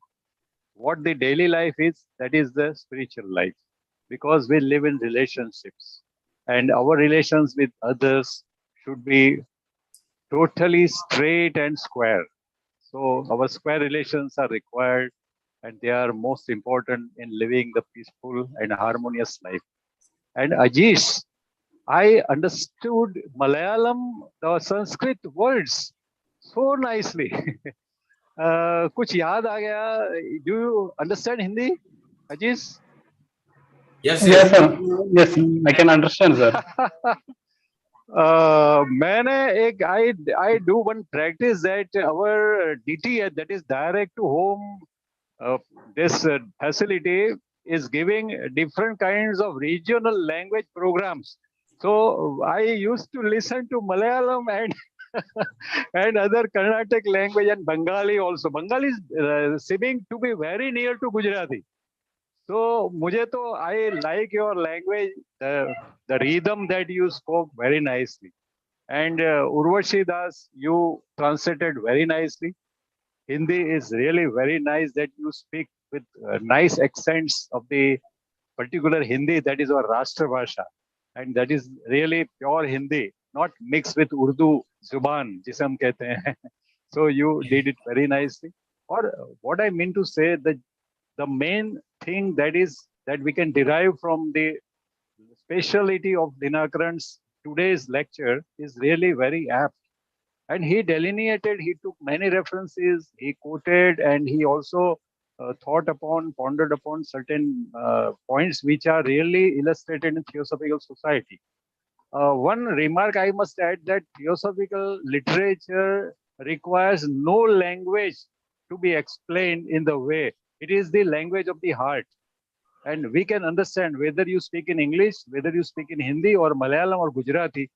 [SPEAKER 11] what the daily life is, that is the spiritual life. Because we live in relationships and our relations with others should be totally straight and square. So our square relations are required and they are most important in living the peaceful and harmonious life. And Ajish, I understood Malayalam, the Sanskrit words so nicely. कुछ याद आ गया? Do you understand Hindi, Ajish?
[SPEAKER 4] Yes, sir. Yes, I can understand, sir.
[SPEAKER 11] I do one practice that our DTH, that is direct to home, this facility is giving different kinds of regional language programs. So I used to listen to Malayalam and and other Carnatic language and Bengali also. Bengali is seeming to be very near to Gujarati. So I like your language, the rhythm that you spoke very nicely. And Urvashi Das, you translated very nicely. Hindi is really very nice that you speak with nice accents of the particular Hindi, that is our Rashtra Bhasha. And that is really pure Hindi, not mixed with Urdu Zuban, jise hum kehte hain. So you did it very nicely. Or what I mean to say, that the main thing that that we can derive from the speciality of Dinakaran's today's lecture is really very apt. And he delineated, he took many references, he quoted, and he also pondered upon certain points which are really illustrated in Theosophical Society. One remark I must add, that theosophical literature requires no language to be explained in the way. It is the language of the heart. And we can understand whether you speak in English, whether you speak in Hindi or Malayalam or Gujarati,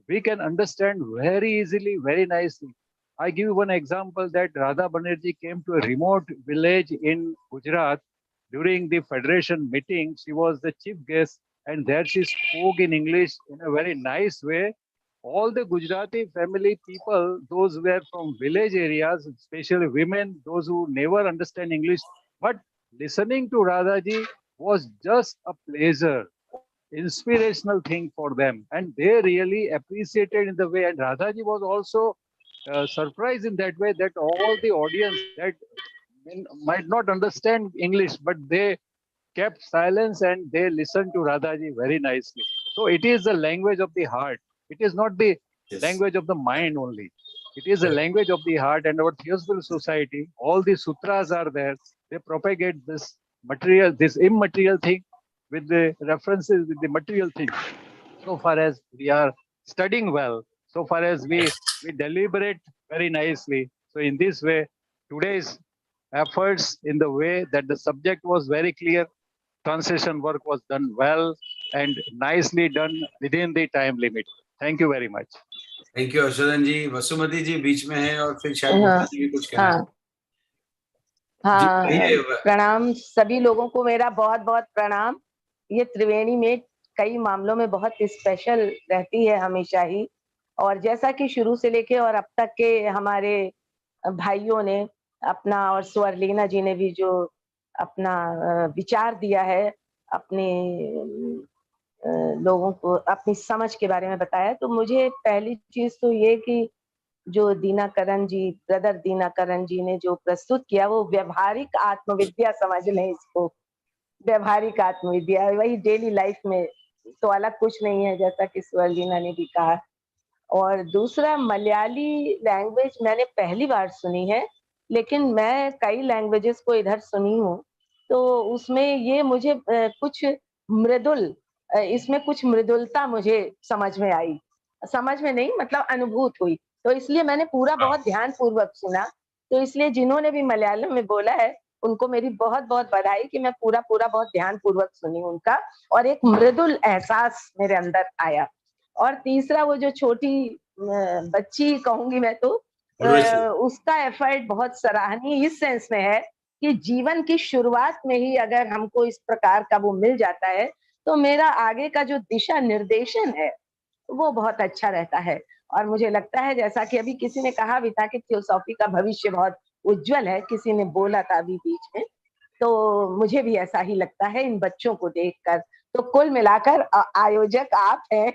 [SPEAKER 11] we can understand very easily, very nicely. I give you one example that Radha Banerjee came to a remote village in Gujarat during the Federation meeting. She was the chief guest, and there she spoke in English in a very nice way. All the Gujarati family people, those who were from village areas, especially women, those who never understand English, but listening to Radhaji was just a pleasure, inspirational thing for them, and they really appreciated in the way. And Radhaji was also surprised in that way that all the audience that might not understand English, but they kept silence and they listened to Radhaji very nicely. So it is the language of the heart. It is not the language of the mind only. It is a language of the heart. And our Theosophical Society, all the sutras are there. They propagate this material, this immaterial thing with the references with the material thing. So far as we are studying well, so far as we deliberate very nicely. So in this way, today's efforts in the way that the subject was very clear, translation work was done well and nicely done within the time limit. Thank you very much.
[SPEAKER 1] Thank you Harshvardhan ji. Vasumati ji बीच में है और फिर शायद
[SPEAKER 5] हाँ,
[SPEAKER 1] भी कुछ कहना
[SPEAKER 5] हाँ, हाँ, प्रणाम सभी लोगों को, मेरा बहुत बहुत प्रणाम. ये त्रिवेणी में कई मामलों में बहुत स्पेशल रहती है हमेशा ही, और जैसा कि शुरू से लेके और अब तक के हमारे भाइयों ने अपना, और स्वर्लीना जी ने भी जो अपना विचार दिया है, अपने लोगों को अपनी समझ के बारे में बताया, तो मुझे पहली चीज तो ये कि जो दीनाकरण जी, ब्रदर दीनाकरण जी ने जो प्रस्तुत किया, वो व्यवहारिक आत्मविद्या समझ लें इसको. व्यवहारिक आत्मविद्या, वही डेली लाइफ में, तो अलग कुछ नहीं है, जैसा कि स्वर्लीना ने भी कहा. और दूसरा, मलयाली लैंग्वेज मैंने पहली बार सुनी है, लेकिन मैं कई लैंग्वेजेस को इधर सुनी हूँ, तो उसमें ये मुझे कुछ मृदुल, इसमें कुछ मृदुलता मुझे समझ में आई. समझ में नहीं, मतलब अनुभूत हुई. तो इसलिए मैंने पूरा बहुत ध्यान पूर्वक सुना. तो इसलिए जिन्होंने भी मलयालम में बोला है, उनको मेरी बहुत बहुत बधाई कि मैं पूरा बहुत ध्यान पूर्वक सुनी उनका, और एक मृदुल एहसास मेरे अंदर आया. और तीसरा, वो जो छोटी बच्ची कहूंगी मैं, तो उसका एफर्ट बहुत सराहनीय इस सेंस में है कि जीवन की शुरुआत में ही अगर हमको इस प्रकार का वो मिल जाता है, तो मेरा आगे का जो दिशा निर्देशन है वो बहुत अच्छा रहता है. और मुझे लगता है, जैसा कि अभी किसी ने कहा भी था कि थियोसॉफी का भविष्य बहुत उज्जवल है, किसी ने बोला था अभी बीच में, तो मुझे भी ऐसा ही लगता है इन बच्चों को देखकर. तो कुल मिलाकर आयोजक आप हैं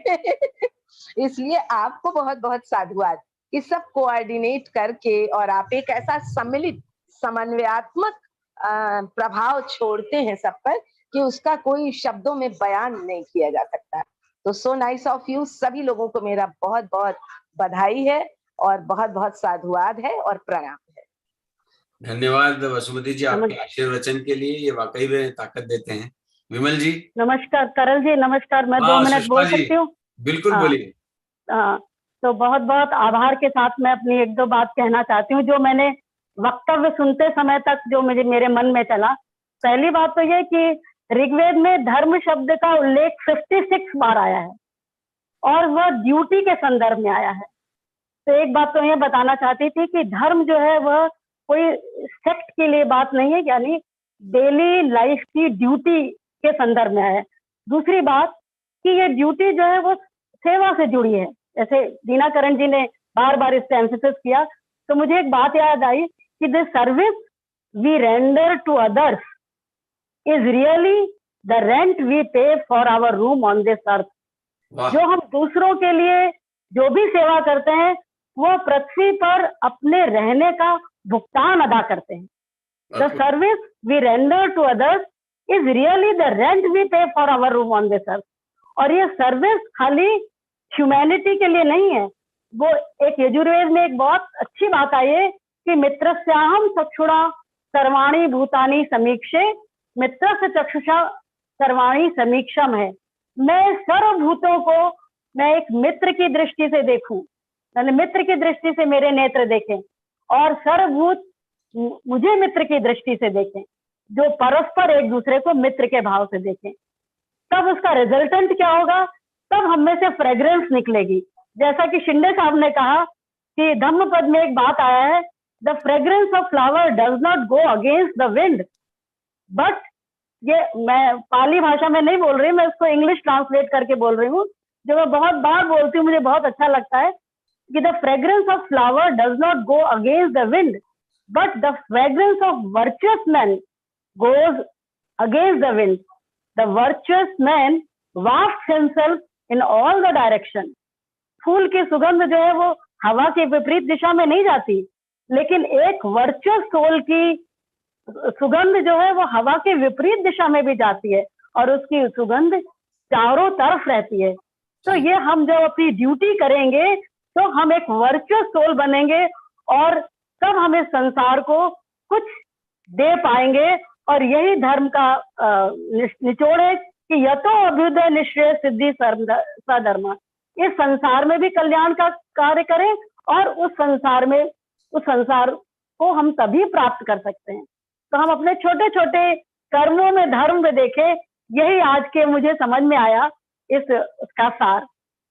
[SPEAKER 5] इसलिए आपको बहुत बहुत साधुवाद कि सब कोऑर्डिनेट करके, और आप एक ऐसा सम्मिलित समन्वयात्मक प्रभाव छोड़ते हैं सब पर कि उसका कोई शब्दों में बयान नहीं किया जा सकता. तो सो नाइस ऑफ यू. सभी लोगों को मेरा बहुत बहुत बधाई है और बहुत बहुत साधुवाद है और प्रणाम है.
[SPEAKER 1] धन्यवाद वसुमती जी आपके आशीर्वचन के लिए, ये वाकई में ताकत देते हैं. विमल जी
[SPEAKER 12] नमस्कार. करल जी नमस्कार. मैं 2 मिनट बोल सकती हूँ?
[SPEAKER 1] बिल्कुल बोलिए.
[SPEAKER 12] हाँ, तो बहुत बहुत आभार के साथ मैं अपनी 1-2 बात कहना चाहती हूँ, जो मैंने वक्तव्य सुनते समय तक जो मेरे मन में चला. पहली बात तो ये कि ऋग्वेद में धर्म शब्द का उल्लेख 56 बार आया है, और वह ड्यूटी के संदर्भ में आया है. तो एक बात तो ये बताना चाहती थी कि धर्म जो है वह कोई सेक्ट के लिए बात नहीं है, यानी डेली लाइफ की ड्यूटी के संदर्भ में है. दूसरी बात कि ये ड्यूटी जो है वो सेवा से जुड़ी है. जैसे दीनाकरण जी ने बार बार इस पे एम्फेसिस किया, तो मुझे एक बात याद आई कि the service we render to others is really the rent we pay for our room on this earth. जो हम दूसरों के लिए जो भी सेवा करते हैं, वो पृथ्वी पर अपने रहने का भुगतान अदा करते हैं. The service we render to others is really the rent we pay for our room on this earth. और ये सर्विस खाली ह्यूमैनिटी के लिए नहीं है। वो एक यजुर्वेद में एक बहुत अच्छी बात आई है कि मित्रस्याहम चक्षुषा सर्वाणी भूतानि समीक्षे, मित्र से चक्षुषा सर्वाणी समीक्षम है। मैं सर्वभूतों को मैं एक मित्र की दृष्टि से देखूं, मित्र की दृष्टि से मेरे नेत्र देखें और सर्वभूत मुझे मित्र की दृष्टि से देखें, जो परस्पर एक दूसरे को मित्र के भाव से देखें। तब उसका रिजल्टेंट क्या होगा? तब हम में से फ्रेग्रेंस निकलेगी। जैसा कि शिंदे साहब ने कहा कि धम्म पद में एक बात आया है, the fragrance of flower does not go against the wind, but ये मैं पाली भाषा में नहीं बोल रही, मैं इसको इंग्लिश ट्रांसलेट करके बोल रही हूँ, जो मैं बहुत बार बोलती हूँ, मुझे बहुत अच्छा लगता है कि the fragrance of flower does not go against the wind, but the fragrance of virtuous men goes against the wind. The virtuous man wafts himself in all the direction. फूल की सुगंध जो है वो हवा के विपरीत दिशा में नहीं जाती, लेकिन एक वर्चुअस सोल की सुगंध जो है वो हवा के विपरीत दिशा में भी जाती है और उसकी सुगंध चारों तरफ रहती है। तो ये हम जब अपनी ड्यूटी करेंगे तो हम एक वर्चुअस सोल बनेंगे और तब हम इस संसार को कुछ दे पाएंगे। और यही धर्म का निचोड़ है कि यतो अभ्युदय निश्रेय सिद्धि सधर्म, इस संसार में भी कल्याण का कार्य करें और उस संसार को हम तभी प्राप्त कर सकते हैं। तो हम अपने छोटे छोटे कर्मों में धर्म में देखें, यही आज के मुझे समझ में आया इसका सार।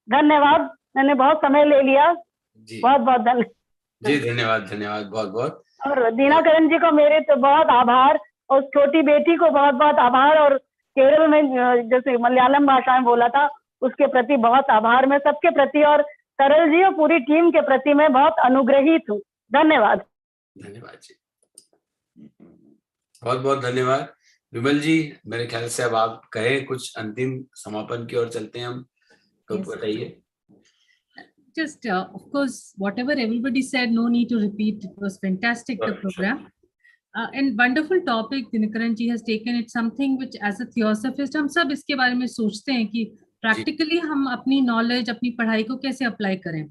[SPEAKER 12] धन्यवाद, मैंने बहुत समय ले लिया, बहुत बहुत धन्यवाद
[SPEAKER 1] जी। धन्यवाद, धन्यवाद बहुत बहुत।
[SPEAKER 12] और दीनाकरण जी को मेरे तो बहुत आभार, और छोटी बेटी को बहुत बहुत आभार, और केरल में जैसे मलयालम भाषा में बोला था उसके प्रति बहुत आभार मैं सबके प्रति, और तरल जी और पूरी टीम के प्रति मैं बहुत अनुग्रहित हूँ। धन्यवाद।
[SPEAKER 1] धन्यवाद जी, बहुत बहुत धन्यवाद। विमल जी, मेरे ख्याल से अब आप कहें कुछ, अंतिम समापन की ओर चलते हैं हम, तो बताइए।
[SPEAKER 13] Just of course, whatever everybody said, no need to repeat. It was fantastic, the program. And wonderful topic Dinakaran ji has taken. It's something which as a theosophist हम सब इसके बारे में सोचते हैं कि practically हम अपनी knowledge, अपनी पढ़ाई को कैसे apply करें।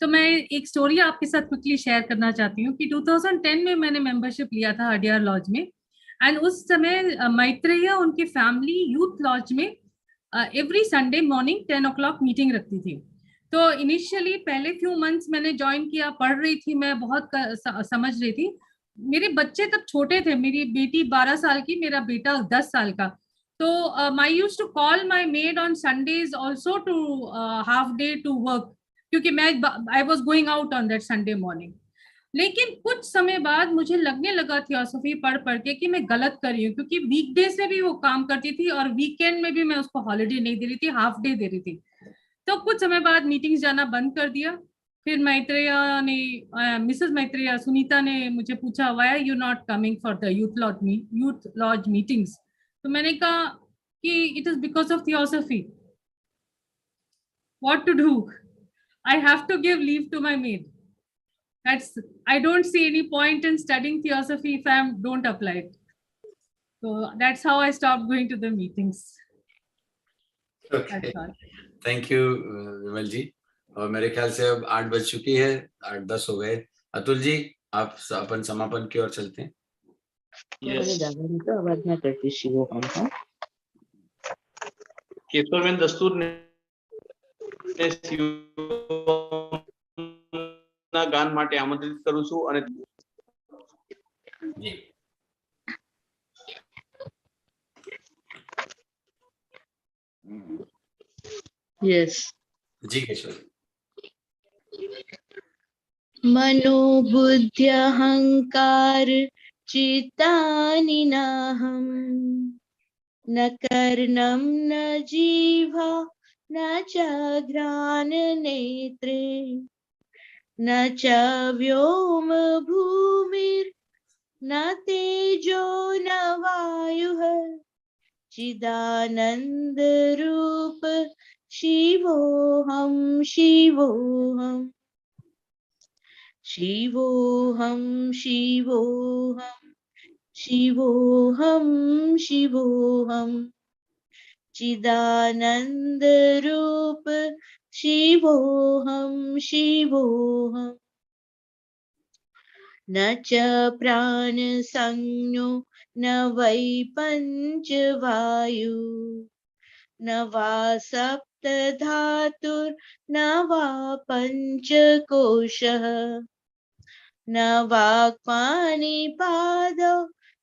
[SPEAKER 13] तो मैं एक स्टोरी आपके साथ quickly share करना चाहती हूँ कि 2010 में मैंने membership लिया था हडियार लॉज में, and उस समय मैत्रेय उनकी फैमिली यूथ लॉज में every Sunday morning 10 o'clock meeting रखती थी। तो इनिशियली पहले फ्यू मंथ्स मैंने ज्वाइन किया, पढ़ रही थी, मैं बहुत समझ रही थी। मेरे बच्चे तब छोटे थे, मेरी बेटी 12 साल की, मेरा बेटा 10 साल का। तो I use to call my maid on Sundays also to half day to work, क्योंकि मैं I was going out on that Sunday morning. लेकिन कुछ समय बाद मुझे लगने लगा थियोसॉफी पढ़ पढ़ के कि मैं गलत कर रही हूँ, क्योंकि वीकडेज में भी वो काम करती थी और वीकेंड में भी मैं उसको हॉलीडे नहीं दे रही थी, हाफ डे दे रही थी। तो कुछ समय बाद मीटिंग्स जाना बंद कर दिया। फिर मैत्रेय ने, मिसेस मैत्रेय सुनीता ने मुझे पूछा, why are you not coming for the youth lodge meetings? तो मैंने कहा कि it is because of theosophy. What to do? I have to give leave to my maid. I don't see any point in studying theosophy if I don't apply it. So that's how I stopped going to the meetings.
[SPEAKER 1] Okay. That's all. Thank you, विमल जी। और मेरे ख्याल से अब 8 बज चुकी है, 8:10 हो गए। अतुल जी, आप अपन समापन की ओर चलते हैं।
[SPEAKER 2] केशवबेन दस्तूर ने ગાન માટે આમંત્રિત કરું છું અને
[SPEAKER 3] Yes.
[SPEAKER 1] जी केशव।
[SPEAKER 3] मनोबुद्धि अहंकार चित्तानि नाहं, न कर्णं न जीवा न च घ्राण नेत्रे, न च व्योम भूमिर् न तेजो न वायुः, चिदानंद रूप शिवोऽहं शिवोऽहम्, शिवोऽहं शिवोऽहं शिवोऽहं शिवोऽहं चिदानंद रूप शिवोऽहं शिवोऽहम् न च प्राण संज्ञो न वै पंचवायु न वा सप्त धातुर्न वा पंचकोशः न वाक्पाणिपादौ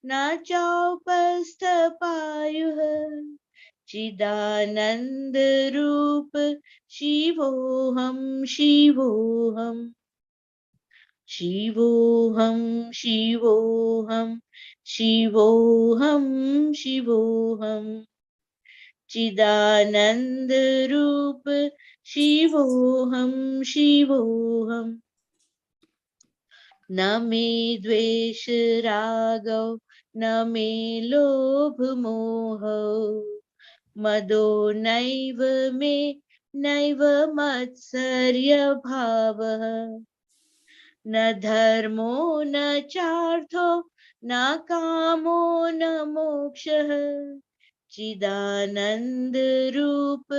[SPEAKER 3] न चौपस्थपायुः चिदानंद रूप शिवोऽहं शिवोऽहम् शिवोऽहं शिवोऽहं शिवोऽहं शिवोऽहम् चिदानंद रूप शिवोऽहं शिवोऽहम् न मे द्वेष रागौ न मे लोभ मोहौ मदो नैव मे नैव मत्सर्य भावः न धर्मो न चार्थो न कामो न मोक्षः चिदानंद रूप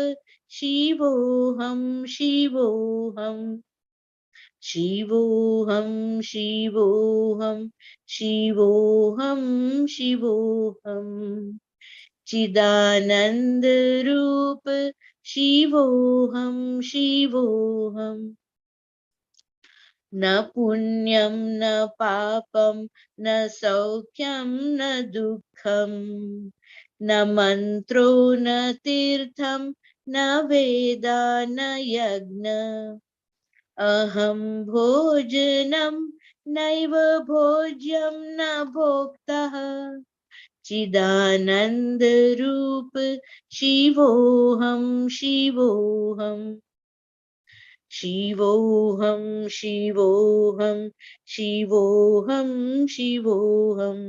[SPEAKER 3] शिवोऽहं शिवोऽहम् शिवोऽहं शिवोऽहं शिवोऽहं शिवोऽहम् चिदानंद रूप शिवोऽहं शिवोऽहम् न पुण्यं न पापं न सौख्यं न दुःखं न मन्त्रो न तीर्थं न वेदा न यज्ञ अहं भोजनं नैव भोज्यं न भोक्तः चिदानंद रूप शिवोऽहं शिवोऽहम् शिवोऽहं शिवोऽहं शिवोऽहं शिवोऽहम्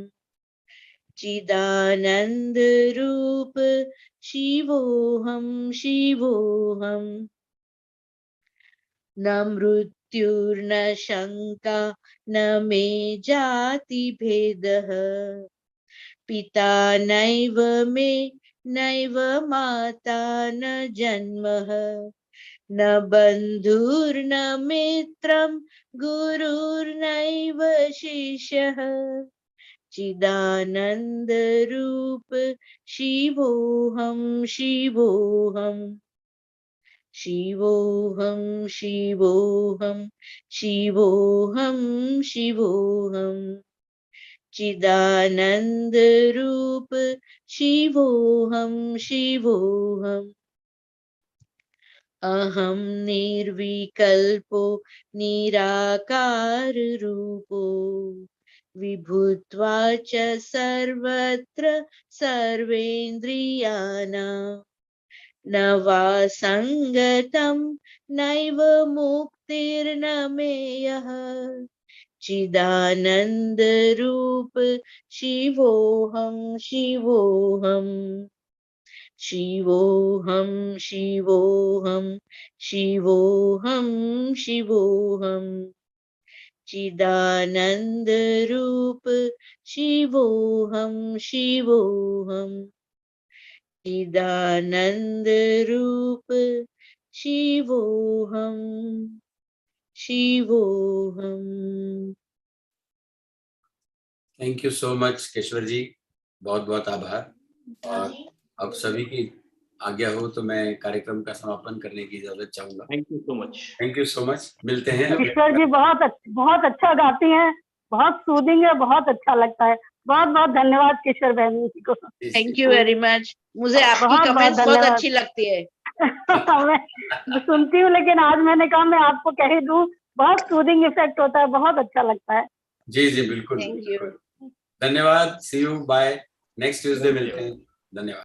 [SPEAKER 3] चिदानंद रूप शिवोऽहं शिवोऽहम् न मृत्युर्न शंका न मे जाति भेदः पिता नैव मे नैव माता न जन्मः न बन्धुर्न मित्रं गुरुर्नैव शिष्यः चिदानंद रूप शिवोऽहं शिवोऽहम् शिवोऽहं शिवोऽहं शिवोऽहं शिवोऽहम् चिदानंद रूप शिवोऽहं शिवोऽहम् अहं निर्विकल्पो निराकार रूपो विभुत्वा च सर्वत्र सर्वेन्द्रियाणां न वा संगतं नैव मुक्तिर्न मेयः चिदानंद रूप शिवोऽहं शिवोऽहम् शिवोऽहं शिवोऽहं शिवोऽहं शिवोऽहम् चिदानंद रूप शिवोऽहं शिवोऽहम् चिदानंद रूप शिवोऽहं शिवोऽहम्।
[SPEAKER 1] Thank you so much Keshwar जी, बहुत बहुत आभार। और अब सभी की आज्ञा हो तो मैं कार्यक्रम का समापन करने की इजाजत चाहूंगा।
[SPEAKER 2] Thank you so much.
[SPEAKER 1] Thank you so much, मिलते हैं।
[SPEAKER 12] ईश्वर जी बहुत अच्छा गाती हैं, बहुत सूदिंग है, बहुत अच्छा लगता है। बहुत बहुत धन्यवाद किशोर बहन जी को।
[SPEAKER 3] Thank you very much. मुझे आपकी कमेंट्स बहुत अच्छी लगती है।
[SPEAKER 12] मैं सुनती हूँ, लेकिन आज मैंने कहा मैं आपको कह ही दूं, बहुत सूदिंग इफेक्ट होता है, बहुत अच्छा लगता है।
[SPEAKER 1] जी जी बिल्कुल।
[SPEAKER 3] थैंक यू,
[SPEAKER 1] धन्यवाद। सी यू, बाय। नेक्स्ट ट्यूसडे मिलते हैं। धन्यवाद।